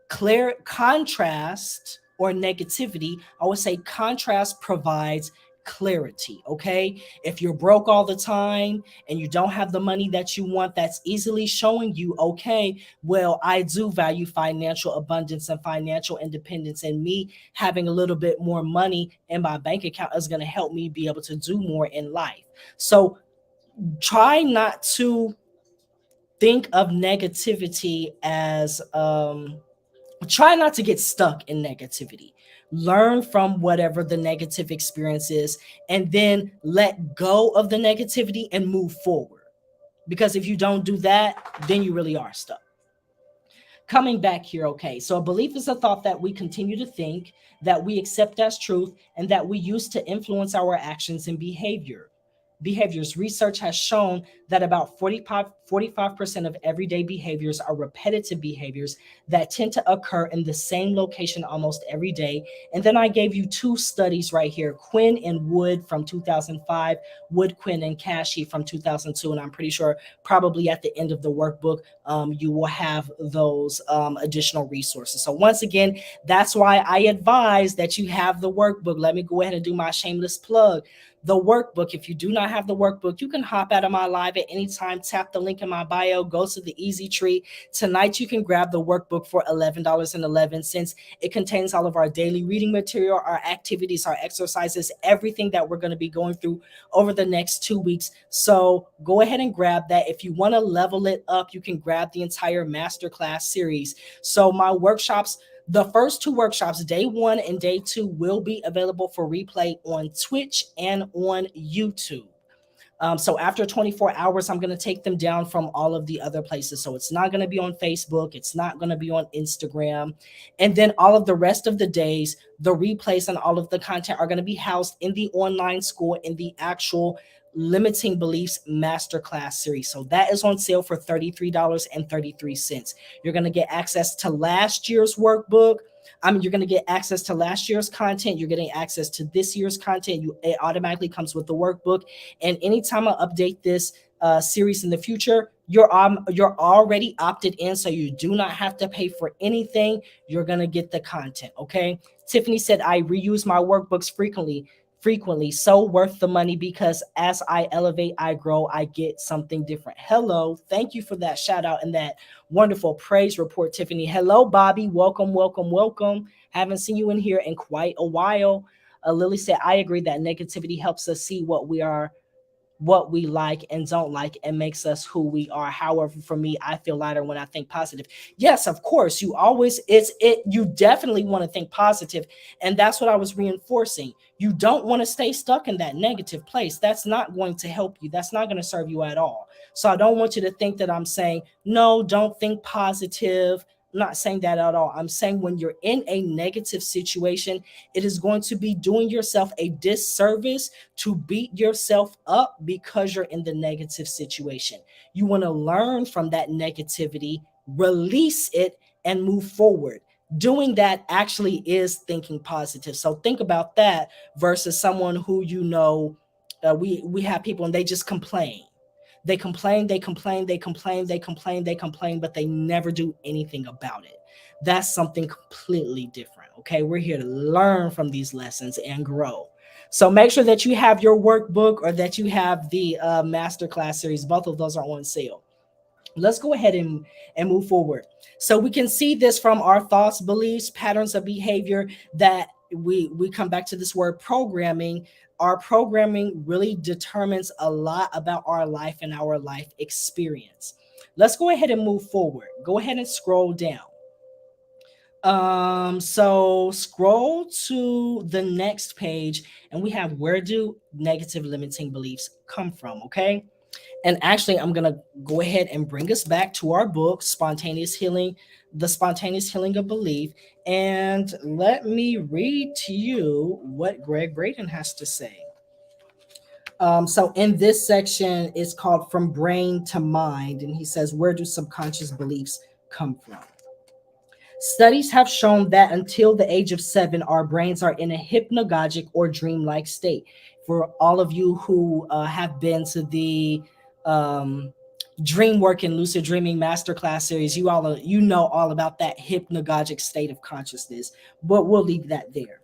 Clear contrast or negativity, I would say contrast provides clarity. Okay, if you're broke all the time and you don't have the money that you want, that's easily showing you, okay, well, I do value financial abundance and financial independence, and me having a little bit more money in my bank account is going to help me be able to do more in life. So try not to think of negativity as try not to get stuck in negativity. Learn from whatever the negative experience is, and then let go of the negativity and move forward, because if you don't do that, then you really are stuck. Coming back here, okay, so a belief is a thought that we continue to think, that we accept as truth, and that we use to influence our actions and behaviors. Research has shown that about 45% of everyday behaviors are repetitive behaviors that tend to occur in the same location almost every day. And then I gave you two studies right here, Quinn and Wood from 2005, Wood, Quinn, and Cashy from 2002. And I'm pretty sure probably at the end of the workbook, you will have those additional resources. So once again, that's why I advise that you have the workbook. Let me go ahead and do my shameless plug. The workbook. If you do not have the workbook, you can hop out of my live at any time, tap the link in my bio, go to the easy tree. Tonight you can grab the workbook for $11.11. It contains all of our daily reading material, our activities, our exercises, everything that we're going to be going through over the next 2 weeks. So go ahead and grab that. If you want to level it up, you can grab the entire masterclass series. So my workshops, the first two workshops, day 1 and day 2, will be available for replay on Twitch and on YouTube. So after 24 hours, I'm going to take them down from all of the other places. So it's not going to be on Facebook. It's not going to be on Instagram. And then all of the rest of the days, the replays and all of the content are going to be housed in the online school, in the actual Limiting Beliefs Masterclass series. So that is on sale for $33.33. You're going to get access to last year's workbook. You're going to get access to last year's content. You're getting access to this year's content. It automatically comes with the workbook. And anytime I update this series in the future, you're already opted in, so you do not have to pay for anything. You're going to get the content. Okay. Tiffany said, I reuse my workbooks frequently, so worth the money, because as I elevate, I grow, I get something different. Hello, thank you for that shout out and that wonderful praise report, Tiffany. Hello, Bobby, welcome. Haven't seen you in here in quite a while. Lily said, I agree that negativity helps us see what we like and don't like, and makes us who we are. However, for me, I feel lighter when I think positive. Yes, of course, you definitely want to think positive, and that's what I was reinforcing. You don't want to stay stuck in that negative place. That's not going to help you. That's not going to serve you at all. So I don't want you to think that I'm saying, no, don't think positive. I'm not saying that at all. I'm saying when you're in a negative situation, it is going to be doing yourself a disservice to beat yourself up because you're in the negative situation. You want to learn from that negativity, release it, and move forward. Doing that actually is thinking positive. So think about that versus someone who, we have people and they just complain. They complain, but they never do anything about it. That's something completely different. Okay, we're here to learn from these lessons and grow. So make sure that you have your workbook or that you have the masterclass series. Both of those are on sale. Let's go ahead and move forward. So we can see this from our thoughts, beliefs, patterns of behavior, that we come back to this word programming. Our programming really determines a lot about our life and our life experience. Let's go ahead and move forward. Go ahead and scroll down. So scroll to the next page, and we have, where do negative limiting beliefs come from? Okay. And actually, I'm gonna go ahead and bring us back to our book, Spontaneous Healing, The Spontaneous Healing of Belief. And let me read to you what Greg Braden has to say. So in this section, it's called From Brain to Mind, and he says, where do subconscious beliefs come from? Studies have shown that until the age of 7, our brains are in a hypnagogic or dreamlike state. For all of you who have been to the um, dream work and lucid dreaming masterclass series, you know all about that hypnagogic state of consciousness. But we'll leave that there.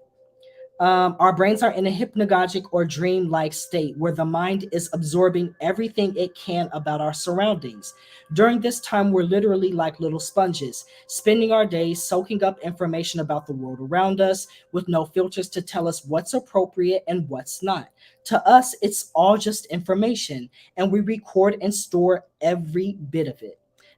Our brains are in a hypnagogic or dream-like state where the mind is absorbing everything it can about our surroundings. During this time, we're literally like little sponges, spending our days soaking up information about the world around us with no filters to tell us what's appropriate and what's not. To us, it's all just information, and we record and store every bit of it.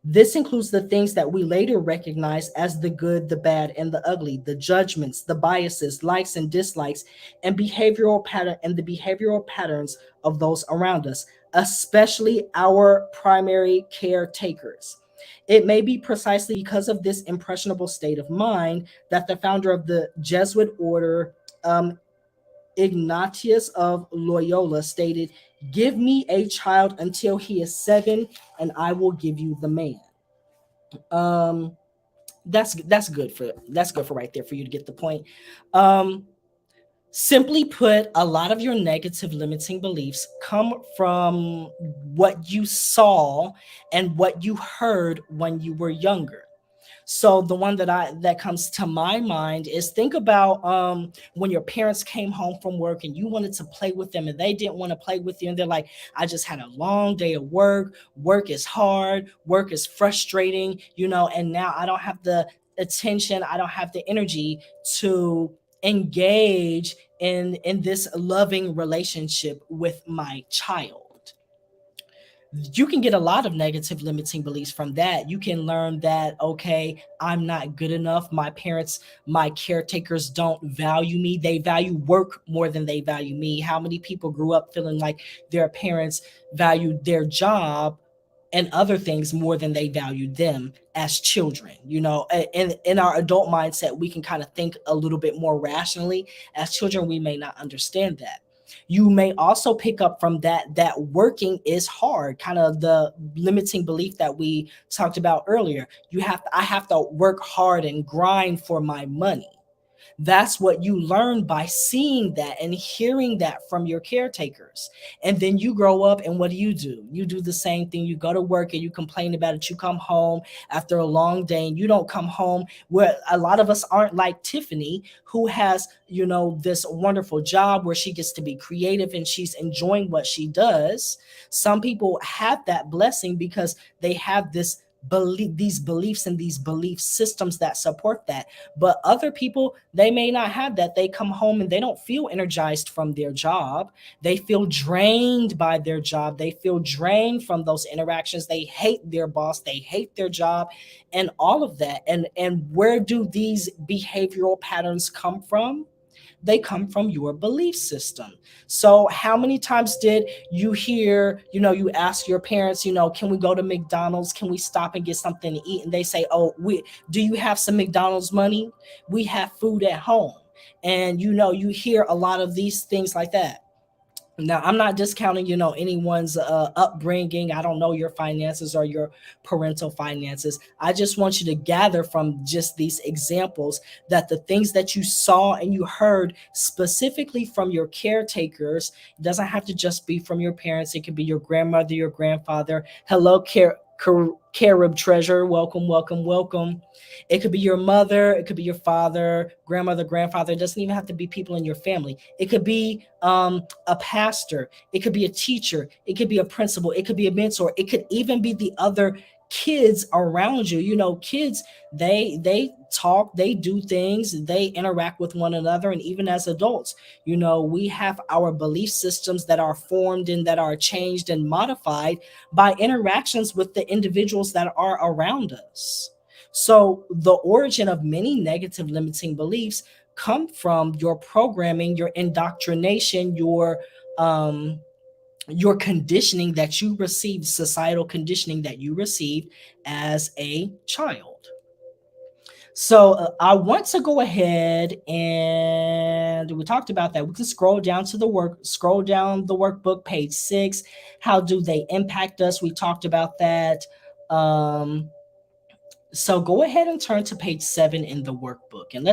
This includes the things that we later recognize as the good, the bad, and the ugly, the judgments, the biases, likes and dislikes, and the behavioral patterns of those around us, especially our primary caretakers. It may be precisely because of this impressionable state of mind that the founder of the Jesuit order, um, Ignatius of Loyola, stated, "Give me a child until he is 7, and I will give you the man." Um, that's good for right there for you to get the point. Um, Simply put, a lot of your negative limiting beliefs come from what you saw and what you heard when you were younger. So the one that comes to my mind is, think about when your parents came home from work and you wanted to play with them and they didn't want to play with you, and they're like, I just had a long day of work. Work is hard. Work is frustrating, and now I don't have the attention. I don't have the energy to engage in this loving relationship with my child. You can get a lot of negative limiting beliefs from that. You can learn that, okay, I'm not good enough. My parents, my caretakers don't value me. They value work more than they value me. How many people grew up feeling like their parents valued their job and other things more than they valued them as children? In our adult mindset, we can kind of think a little bit more rationally. As children, we may not understand that. You may also pick up from that working is hard, kind of the limiting belief that we talked about earlier. I have to work hard and grind for my money. That's what you learn by seeing that and hearing that from your caretakers. And then you grow up, and what do? You do the same thing. You go to work and you complain about it. You come home after a long day and you don't come home. Where a lot of us aren't like Tiffany, who has, this wonderful job where she gets to be creative and she's enjoying what she does. Some people have that blessing because they have these beliefs and these belief systems that support that. But other people, they may not have that. They come home and they don't feel energized from their job. They feel drained by their job. They feel drained from those interactions. They hate their boss. They hate their job and all of that. And where do these behavioral patterns come from? They come from your belief system. So how many times did you hear, you ask your parents, can we go to McDonald's? Can we stop and get something to eat? And they say, oh, do you have some McDonald's money? We have food at home. And you hear a lot of these things like that. Now, I'm not discounting, anyone's upbringing. I don't know your finances or your parental finances. I just want you to gather from just these examples that the things that you saw and you heard specifically from your caretakers, it doesn't have to just be from your parents. It could be your grandmother, your grandfather. Hello, Carib Treasure. Welcome, welcome, welcome. It could be your mother. It could be your father, grandmother, grandfather. It doesn't even have to be people in your family. It could be a pastor. It could be a teacher. It could be a principal. It could be a mentor. It could even be the other kids around you. Kids, they talk, they do things, they interact with one another. And even as adults, we have our belief systems that are formed and that are changed and modified by interactions with the individuals that are around us. So the origin of many negative limiting beliefs come from your programming, your indoctrination, your conditioning that you received, societal conditioning that you received as a child. So I want to go ahead, and we talked about that. We can scroll down the workbook, page 6. How do they impact us? We talked about that. So go ahead and turn to page 7 in the workbook, and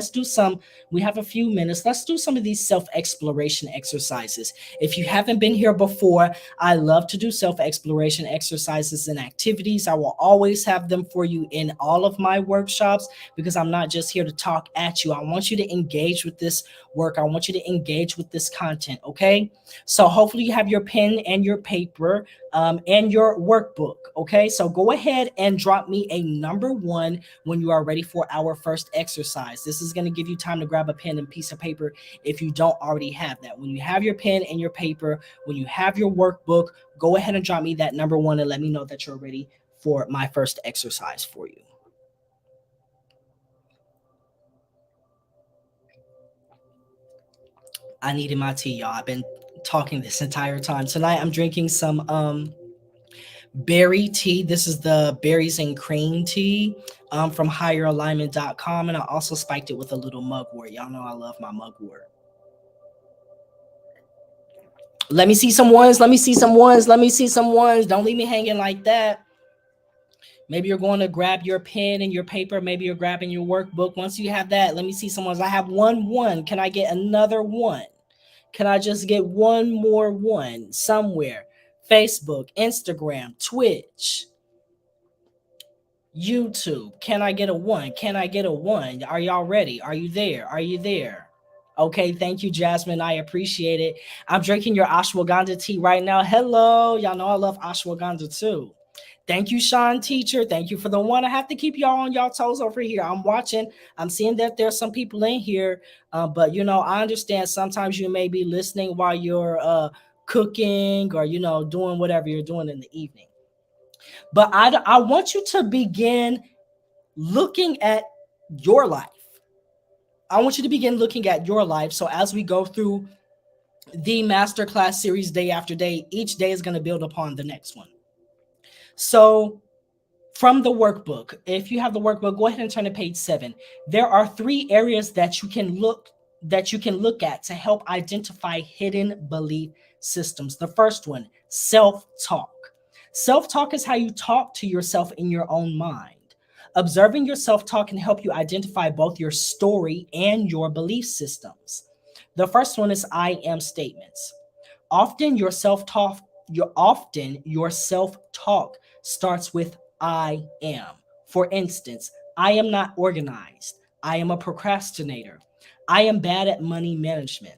we have a few minutes. Let's do some of these self-exploration exercises. If you haven't been here before, I love to do self-exploration exercises and activities. I will always have them for you in all of my workshops, because I'm not just here to talk at you. I want you to engage with this work. I want you to engage with this content. Okay. So hopefully you have your pen and your paper, and your workbook. Okay, so go ahead and drop me a number 1 when you are ready for our first exercise. This is going to give you time to grab a pen and piece of paper if you don't already have that. When you have your pen and your paper, when you have your workbook, go ahead and drop me that number 1 and let me know that you're ready for my first exercise for you. I needed my tea, y'all. I've been talking this entire time. Tonight I'm drinking some berry tea. This is the berries and cream tea from higheralignment.com. And I also spiked it with a little mugwort. Y'all know I love my mugwort. Let me see some ones. Let me see some ones. Let me see some ones. Don't leave me hanging like that. Maybe you're going to grab your pen and your paper. Maybe you're grabbing your workbook. Once you have that, let me see some ones. I have one. Can I get another one? Can I just get one more one somewhere? Facebook, Instagram, Twitch, YouTube. Can I get a 1? Can I get a 1? Are y'all ready? Are you there? Are you there? Okay, thank you, Jasmine. I appreciate it. I'm drinking your ashwagandha tea right now. Hello. Y'all know I love ashwagandha too. Thank you, Sean Teacher. Thank you for the 1. I have to keep y'all on y'all toes over here. I'm watching. I'm seeing that there's some people in here. But, I understand sometimes you may be listening while you're cooking or, doing whatever you're doing in the evening. But I want you to begin looking at your life. I want you to begin looking at your life. So as we go through the Masterclass series day after day, each day is going to build upon the next one. So from the workbook, if you have the workbook, go ahead and turn to page 7. There are 3 areas that you can look at to help identify hidden belief systems. The first one, self-talk. Self-talk is how you talk to yourself in your own mind. Observing your self-talk can help you identify both your story and your belief systems. The first one is I am statements. Often your self-talk starts with I am. For instance, I am not organized. I am a procrastinator. I am bad at money management.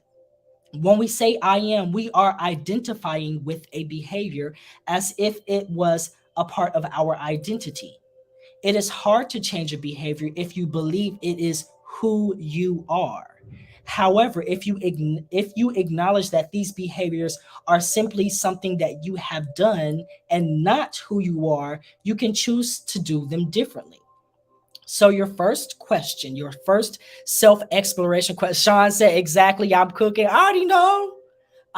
When we say I am, we are identifying with a behavior as if it was a part of our identity. It is hard to change a behavior if you believe it is who you are. However, if you acknowledge that these behaviors are simply something that you have done and not who you are, you can choose to do them differently. So your first question, your first self-exploration question, Sean said, exactly, I'm cooking. I already know.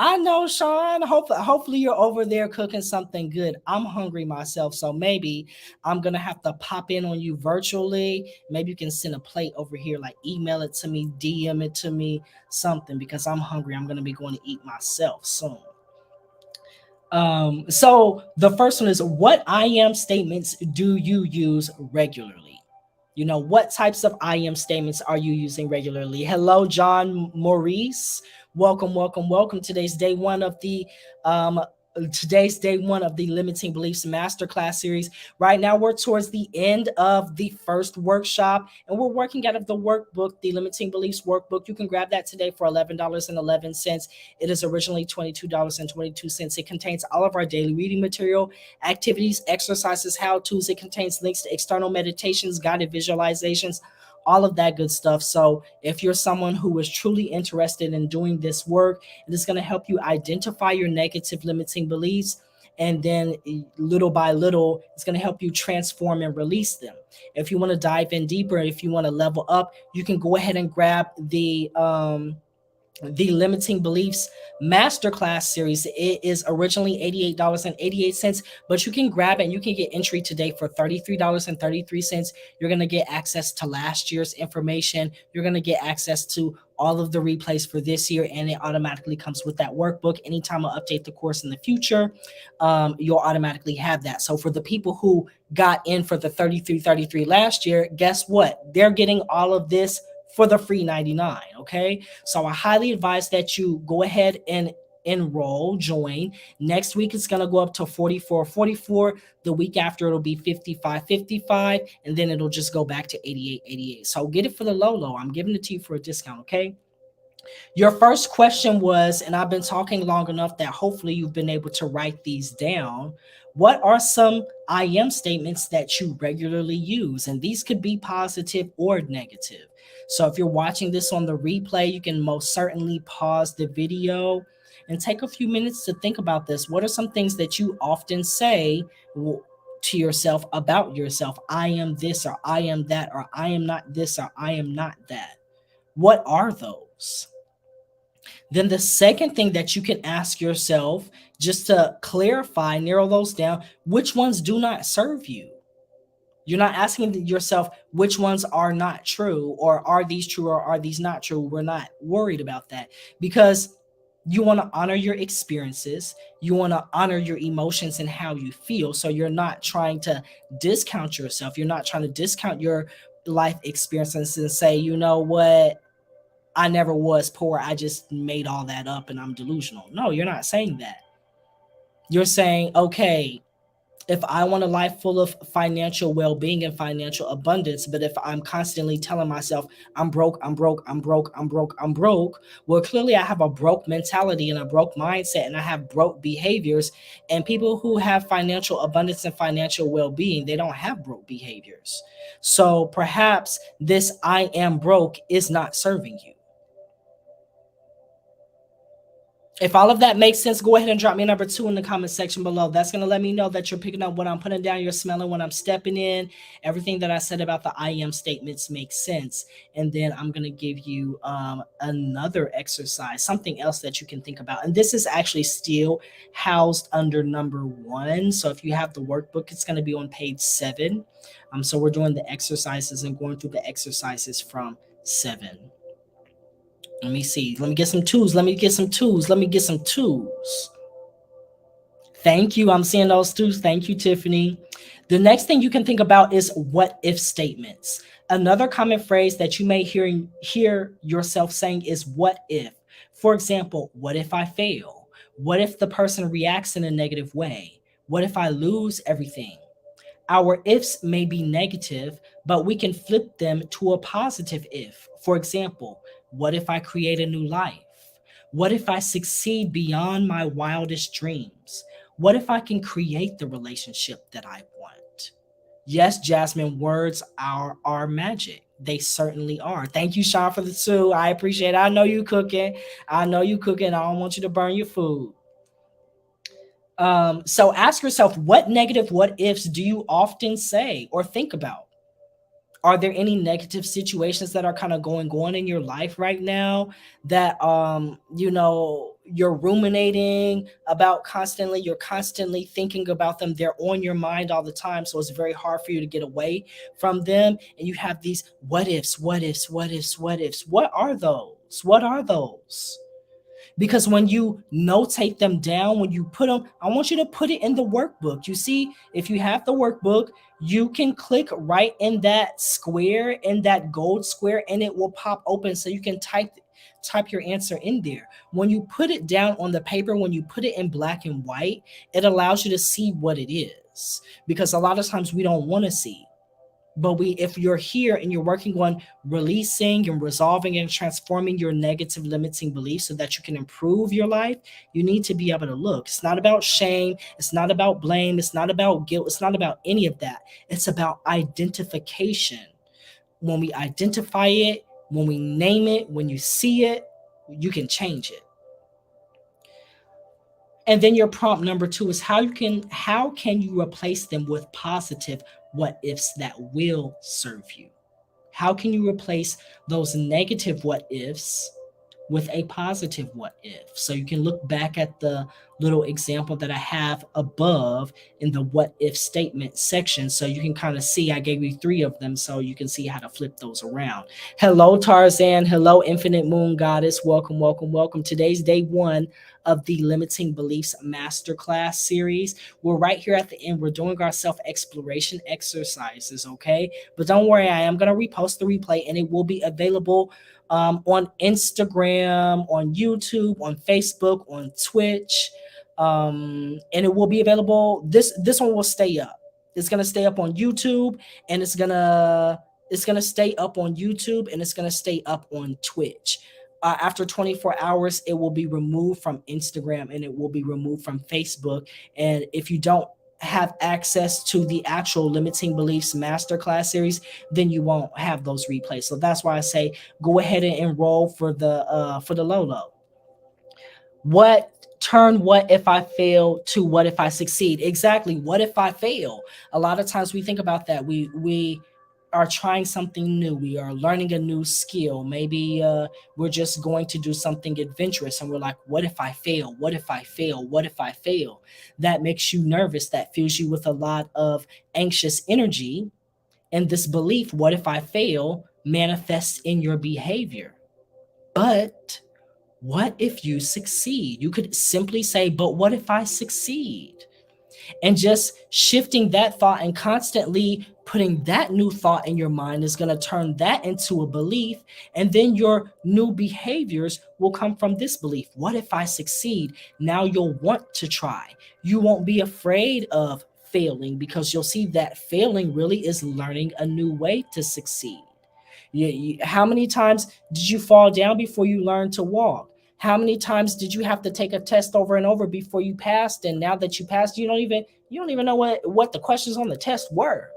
I know, Sean. Hopefully you're over there cooking something good. I'm hungry myself, so maybe I'm gonna have to pop in on you virtually. Maybe you can send a plate over here, like email it to me, DM it to me, something, because I'm hungry. I'm gonna be going to eat myself soon. So the first one is, what I am statements do you use regularly? What types of I am statements are you using regularly? Hello, John Maurice. Welcome. Today's day 1 of the Today's day one of the Limiting Beliefs Masterclass series. Right now, we're towards the end of the first workshop, and we're working out of the workbook, the Limiting Beliefs Workbook. You can grab that today for $11.11. It is originally $22.22. It contains all of our daily reading material, activities, exercises, how-tos. It contains links to external meditations, guided visualizations, all of that good stuff. So if you're someone who is truly interested in doing this work, it is going to help you identify your negative limiting beliefs. And then little by little, it's going to help you transform and release them. If you want to dive in deeper, if you want to level up, you can go ahead and grab the Limiting Beliefs Masterclass series. It is originally $88.88, but you can grab it and you can get entry today for $33.33. You're going to get access to last year's information. You're going to get access to all of the replays for this year, and it automatically comes with that workbook. Anytime I update the course in the future, you'll automatically have that. So for the people who got in for the 33.33 last year, guess what? They're getting all of this for the free 99. Okay, so I highly advise that you go ahead and join. Next week it's going to go up to 44.44. The week after it'll be 55.55, and then it'll just go back to 88.88. So get it for the low. I'm giving it to you for a discount. Okay, your first question was, and I've been talking long enough that hopefully you've been able to write these down. What are some I am statements that you regularly use? And these could be positive or negative. So if you're watching this on the replay, you can most certainly pause the video and take a few minutes to think about this. What are some things that you often say to yourself about yourself? I am this, or I am that, or I am not this, or I am not that. What are those? Then the second thing that you can ask yourself, just to clarify, narrow those down, which ones do not serve you? You're not asking yourself which ones are not true, or are these true, or are these not true. We're not worried about that, because you want to honor your experiences. You want to honor your emotions and how you feel. So you're not trying to discount yourself. You're not trying to discount your life experiences and say, you know what, I never was poor. I just made all that up and I'm delusional. No, you're not saying that. You're saying, okay, if I want a life full of financial well-being and financial abundance, but if I'm constantly telling myself I'm broke, I'm broke, I'm broke, I'm broke, I'm broke, well, clearly I have a broke mentality and a broke mindset, and I have broke behaviors. And people who have financial abundance and financial well-being, they don't have broke behaviors. So perhaps this I am broke is not serving you. If all of that makes sense, go ahead and drop me number 2 in the comment section below. That's going to let me know that you're picking up what I'm putting down. You're smelling what I'm stepping in. Everything that I said about the I am statements makes sense. And then I'm going to give you another exercise, something else that you can think about. And this is actually still housed under number 1. So if you have the workbook, it's going to be on page 7. So we're doing the exercises and going through the exercises from 7. Let me see. Let me get some twos. Let me get some twos. Let me get some twos. Thank you. I'm seeing those twos. Thank you, Tiffany. The next thing you can think about is what if statements. Another common phrase that you may hear yourself saying is what if. For example, what if I fail? What if the person reacts in a negative way? What if I lose everything? Our ifs may be negative, but we can flip them to a positive if. For example, what if I create a new life? What if I succeed beyond my wildest dreams? What if I can create the relationship that I want? Yes, Jasmine, words are magic. They certainly are. Thank you, Sean, for the 2. I appreciate it. I know you cooking. I don't want you to burn your food. So ask yourself, what negative what ifs do you often say or think about? Are there any negative situations that are kind of going on in your life right now that you're ruminating about constantly? You're constantly thinking about them. They're on your mind all the time, so it's very hard for you to get away from them. And you have these what ifs, what ifs, what ifs, what ifs. What are those? What are those? Because when you notate them down, when you put them, I want you to put it in the workbook. You see, if you have the workbook, you can click right in that square, in that gold square, and it will pop open. So you can type Type your answer in there. When you put it down on the paper, when you put it in black and white, it allows you to see what it is. Because a lot of times we don't want to see. But if you're here and you're working on releasing and resolving and transforming your negative limiting beliefs so that you can improve your life, you need to be able to look. It's not about shame, it's not about blame, it's not about guilt, it's not about any of that. It's about identification. When we identify it, when we name it, when you see it, you can change it. And then your prompt number 2 is how can you replace them with positive what ifs that will serve you? How can you replace those negative what ifs with a positive what if? So you can look back at the little example that I have above in the what if statement section. So you can kind of see, I gave you 3 of them so you can see how to flip those around. Hello, Tarzan. Hello, Infinite Moon Goddess. Welcome, welcome, welcome. Today's day 1 of the Limiting Beliefs Masterclass series. We're right here at the end. We're doing our self-exploration exercises, okay? But don't worry, I am going to repost the replay and it will be available on Instagram, on YouTube, on Facebook, on Twitch, and it will be available. This one will stay up. It's gonna stay up on YouTube, and it's gonna stay up on YouTube, and it's gonna stay up on Twitch. After 24 hours, it will be removed from Instagram and it will be removed from Facebook. And if you don't have access to the actual Limiting Beliefs Masterclass series, then you won't have those replays. So that's why I say go ahead and enroll for the Lolo. What if I fail to what if I succeed? Exactly. What if I fail? A lot of times we think about that. We are trying something new. We are learning a new skill. Maybe we're just going to do something adventurous and we're like, what if I fail? What if I fail? What if I fail? That makes you nervous. That fills you with a lot of anxious energy. And this belief, what if I fail, manifests in your behavior. But what if you succeed? You could simply say, but what if I succeed? And just shifting that thought and constantly putting that new thought in your mind is going to turn that into a belief. And then your new behaviors will come from this belief. What if I succeed? Now you'll want to try. You won't be afraid of failing because you'll see that failing really is learning a new way to succeed. How many times did you fall down before you learned to walk? How many times did you have to take a test over and over before you passed? And now that you passed, you don't even know what the questions on the test were.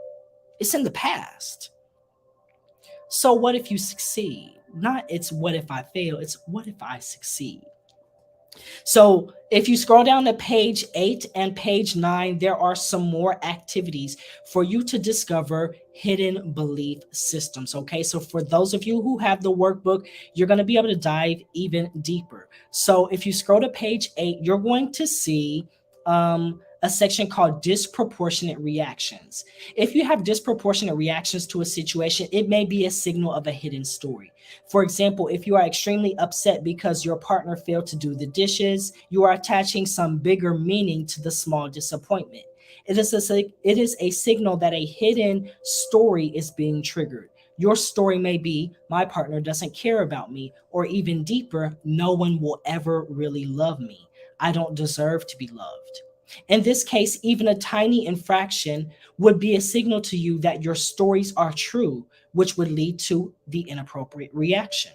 It's in the past. So what if you succeed? Not it's what if I fail, it's what if I succeed. So if you scroll down to page 8 and page 9, there are some more activities for you to discover hidden belief systems. Okay, so for those of you who have the workbook, you're going to be able to dive even deeper. So if you scroll to page 8, you're going to see a section called Disproportionate Reactions. If you have disproportionate reactions to a situation, it may be a signal of a hidden story. For example, if you are extremely upset because your partner failed to do the dishes, you are attaching some bigger meaning to the small disappointment. It is a signal that a hidden story is being triggered. Your story may be, my partner doesn't care about me, or even deeper, no one will ever really love me. I don't deserve to be loved. In this case, even a tiny infraction would be a signal to you that your stories are true, which would lead to the inappropriate reaction.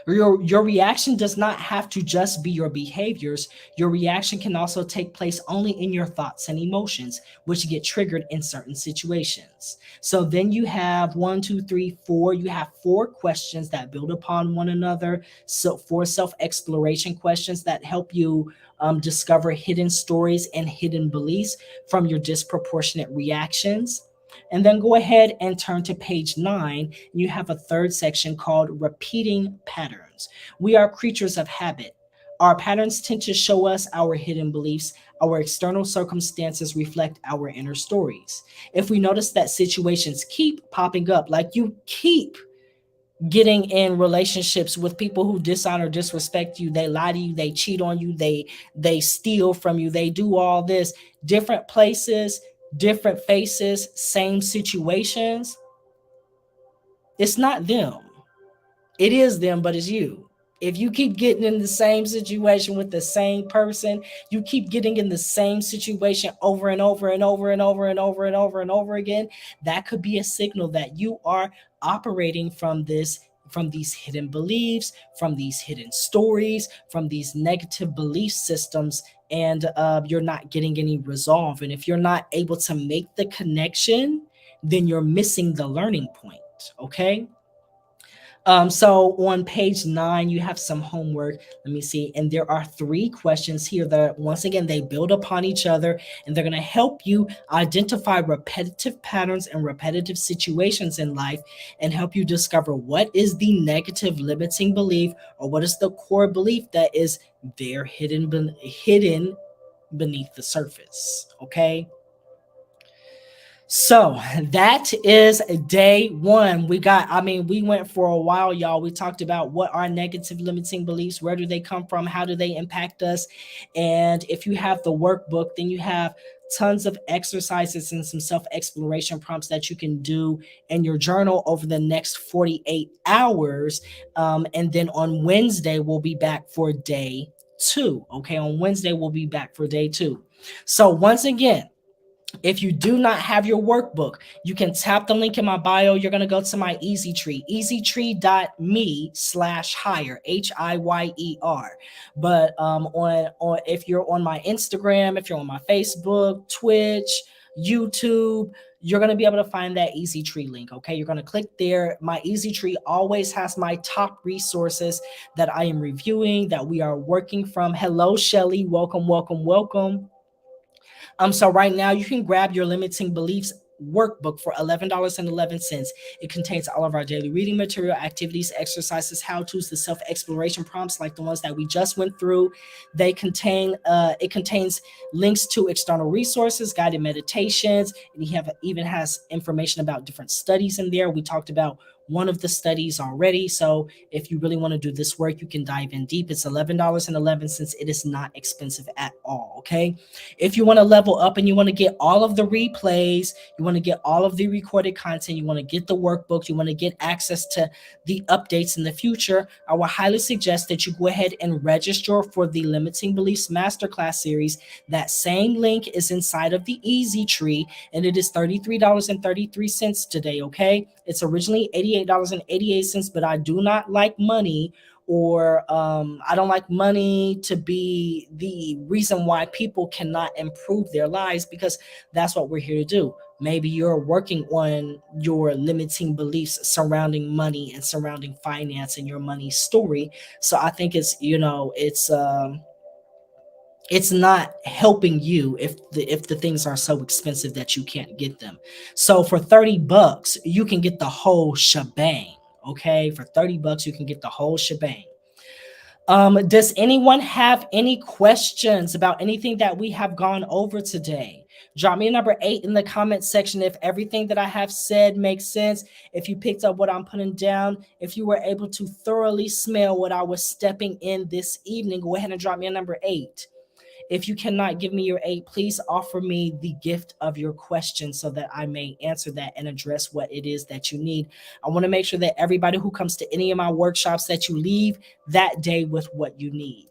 Your reaction does not have to just be your behaviors. Your reaction can also take place only in your thoughts and emotions, which get triggered in certain situations. So then you have 1, 2, 3, 4. You have 4 questions that build upon one another. So 4 self-exploration questions that help you discover hidden stories and hidden beliefs from your disproportionate reactions. And then go ahead and turn to page 9. And you have a 3rd section called Repeating Patterns. We are creatures of habit. Our patterns tend to show us our hidden beliefs. Our external circumstances reflect our inner stories. If we notice that situations keep popping up, like you keep getting in relationships with people who dishonor, disrespect you, they lie to you, they cheat on you, they steal from you, they do all this, different places, different faces, same situations, it's not them. It is them, but it's you. If you keep getting in the same situation with the same person, you keep getting in the same situation over and over and over and over and over and over and over again, that could be a signal that you are operating from these hidden beliefs, from these hidden stories, from these negative belief systems, and you're not getting any resolve. And if you're not able to make the connection, then you're missing the learning point. Okay. So on page 9, you have some homework. Let me see. And there are 3 questions here that, once again, they build upon each other, and they're going to help you identify repetitive patterns and repetitive situations in life, and help you discover what is the negative limiting belief, or what is the core belief that is there hidden beneath the surface. Okay. So that is day 1. We went for a while, y'all. We talked about what are negative limiting beliefs, where do they come from, how do they impact us. And if you have the workbook, then you have tons of exercises and some self-exploration prompts that you can do in your journal over the next 48 hours. And then on Wednesday, we'll be back for day 2. Okay, on Wednesday, we'll be back for day 2. So once again, if you do not have your workbook, you can tap the link in my bio. You're going to go to my Easy Tree, easytree.me/hire, HIYER. But on if you're on my Instagram, if you're on my Facebook, Twitch, YouTube, you're going to be able to find that Easy Tree link. Okay. You're going to click there. My Easy Tree always has my top resources that I am reviewing, that we are working from. Hello, Shelly. Welcome, welcome, welcome. So right now you can grab your limiting beliefs workbook for $11.11. It contains all of our daily reading material, activities, exercises, how-tos, the self-exploration prompts like the ones that we just went through. It contains links to external resources, guided meditations, and even has information about different studies in there. We talked about one of the studies already. So if you really want to do this work, you can dive in deep. It's $11.11. It is not expensive at all. Okay. If you want to level up and you want to get all of the replays, you want to get all of the recorded content, you want to get the workbook, you want to get access to the updates in the future, I will highly suggest that you go ahead and register for the Limiting Beliefs Masterclass series. That same link is inside of the Easy Tree, and it is $33.33 today. Okay. It's originally $88.88, but I do not like money, or I don't like money to be the reason why people cannot improve their lives, because that's what we're here to do. Maybe you're working on your limiting beliefs surrounding money and surrounding finance and your money story. So I think it's not helping you if the things are so expensive that you can't get them. So for $30, you can get the whole shebang. Okay, for $30, you can get the whole shebang. Does anyone have any questions about anything that we have gone over today? Drop me a number 8 in the comment section if everything that I have said makes sense, if you picked up what I'm putting down, if you were able to thoroughly smell what I was stepping in this evening. Go ahead and drop me a number 8. If you cannot give me your 8, please offer me the gift of your question so that I may answer that and address what it is that you need. I want to make sure that everybody who comes to any of my workshops, that you leave that day with what you need.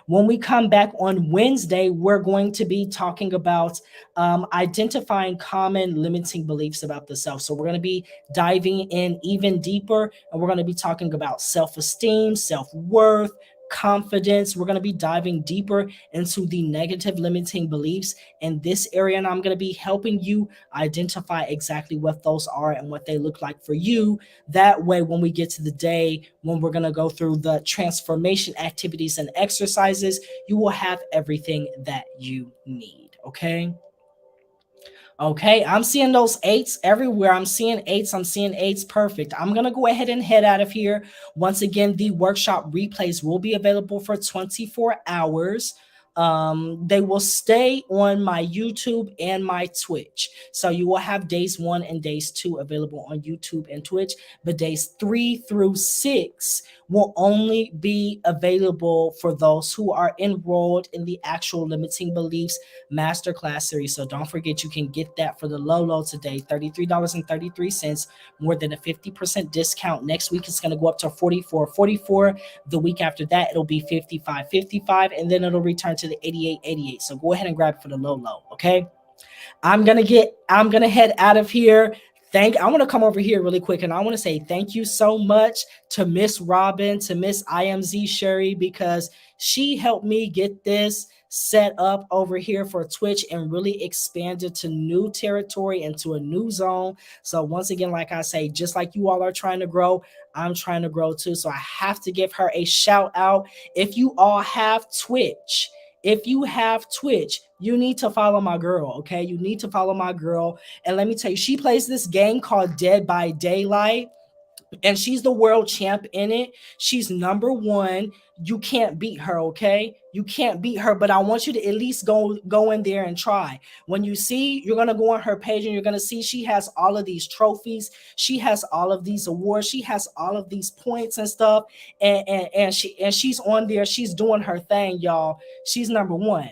When we come back on Wednesday, we're going to be talking about identifying common limiting beliefs about the self. So we're going to be diving in even deeper, and we're going to be talking about self-esteem, self-worth, confidence. We're going to be diving deeper into the negative limiting beliefs in this area, and I'm going to be helping you identify exactly what those are and what they look like for you. That way, when we get to the day when we're going to go through the transformation activities and exercises, you will have everything that you need. Okay. Okay, I'm seeing those 8s everywhere. I'm seeing 8s. I'm seeing 8s. Perfect. I'm going to go ahead and head out of here. Once again, the workshop replays will be available for 24 hours. They will stay on my YouTube and my Twitch. So you will have days 1 and days 2 available on YouTube and Twitch, but days 3 through 6 will only be available for those who are enrolled in the actual Limiting Beliefs Masterclass series. So don't forget, you can get that for the low today, $33.33, more than a 50% discount. Next week it's going to go up to $44.44. The week after that it'll be $55.55, and then it'll return to the $88.88. So go ahead and grab it for the low, okay? I'm gonna head out of here. I want to come over here really quick, and I want to say thank you so much to Miss Robin, to Miss IMZ Sherry, because she helped me get this set up over here for Twitch and really expanded to new territory and to a new zone. So once again, like I say, just like you all are trying to grow, I'm trying to grow too. So I have to give her a shout out. If you all have Twitch, you need to follow my girl, okay? You need to follow my girl. And let me tell you, she plays this game called Dead by Daylight, and she's the world champ in it. She's number 1. You can't beat her, okay? You can't beat her, but I want you to at least go in there and try. When you see, you're going to go on her page and you're going to see she has all of these trophies. She has all of these awards. She has all of these points and stuff. And she's on there. She's doing her thing, y'all. She's number 1.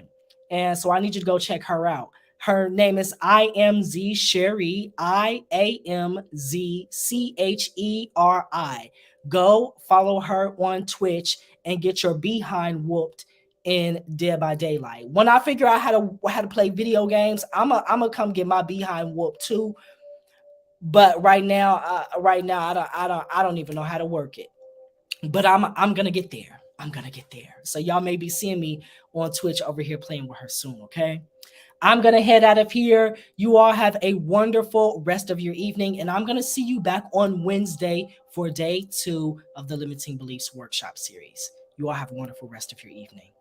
And so I need you to go check her out. Her name is IMZ Sherry, IAMZCHERI. Go follow her on Twitch and get your behind whooped in Dead by Daylight. When I figure out how to play video games, I'm gonna come get my behind whooped too. But right now, I don't even know how to work it. But I'm gonna get there. I'm gonna get there. So y'all may be seeing me on Twitch over here playing with her soon. Okay. I'm going to head out of here. You all have a wonderful rest of your evening, and I'm going to see you back on Wednesday for day 2 of the Limiting Beliefs Workshop series. You all have a wonderful rest of your evening.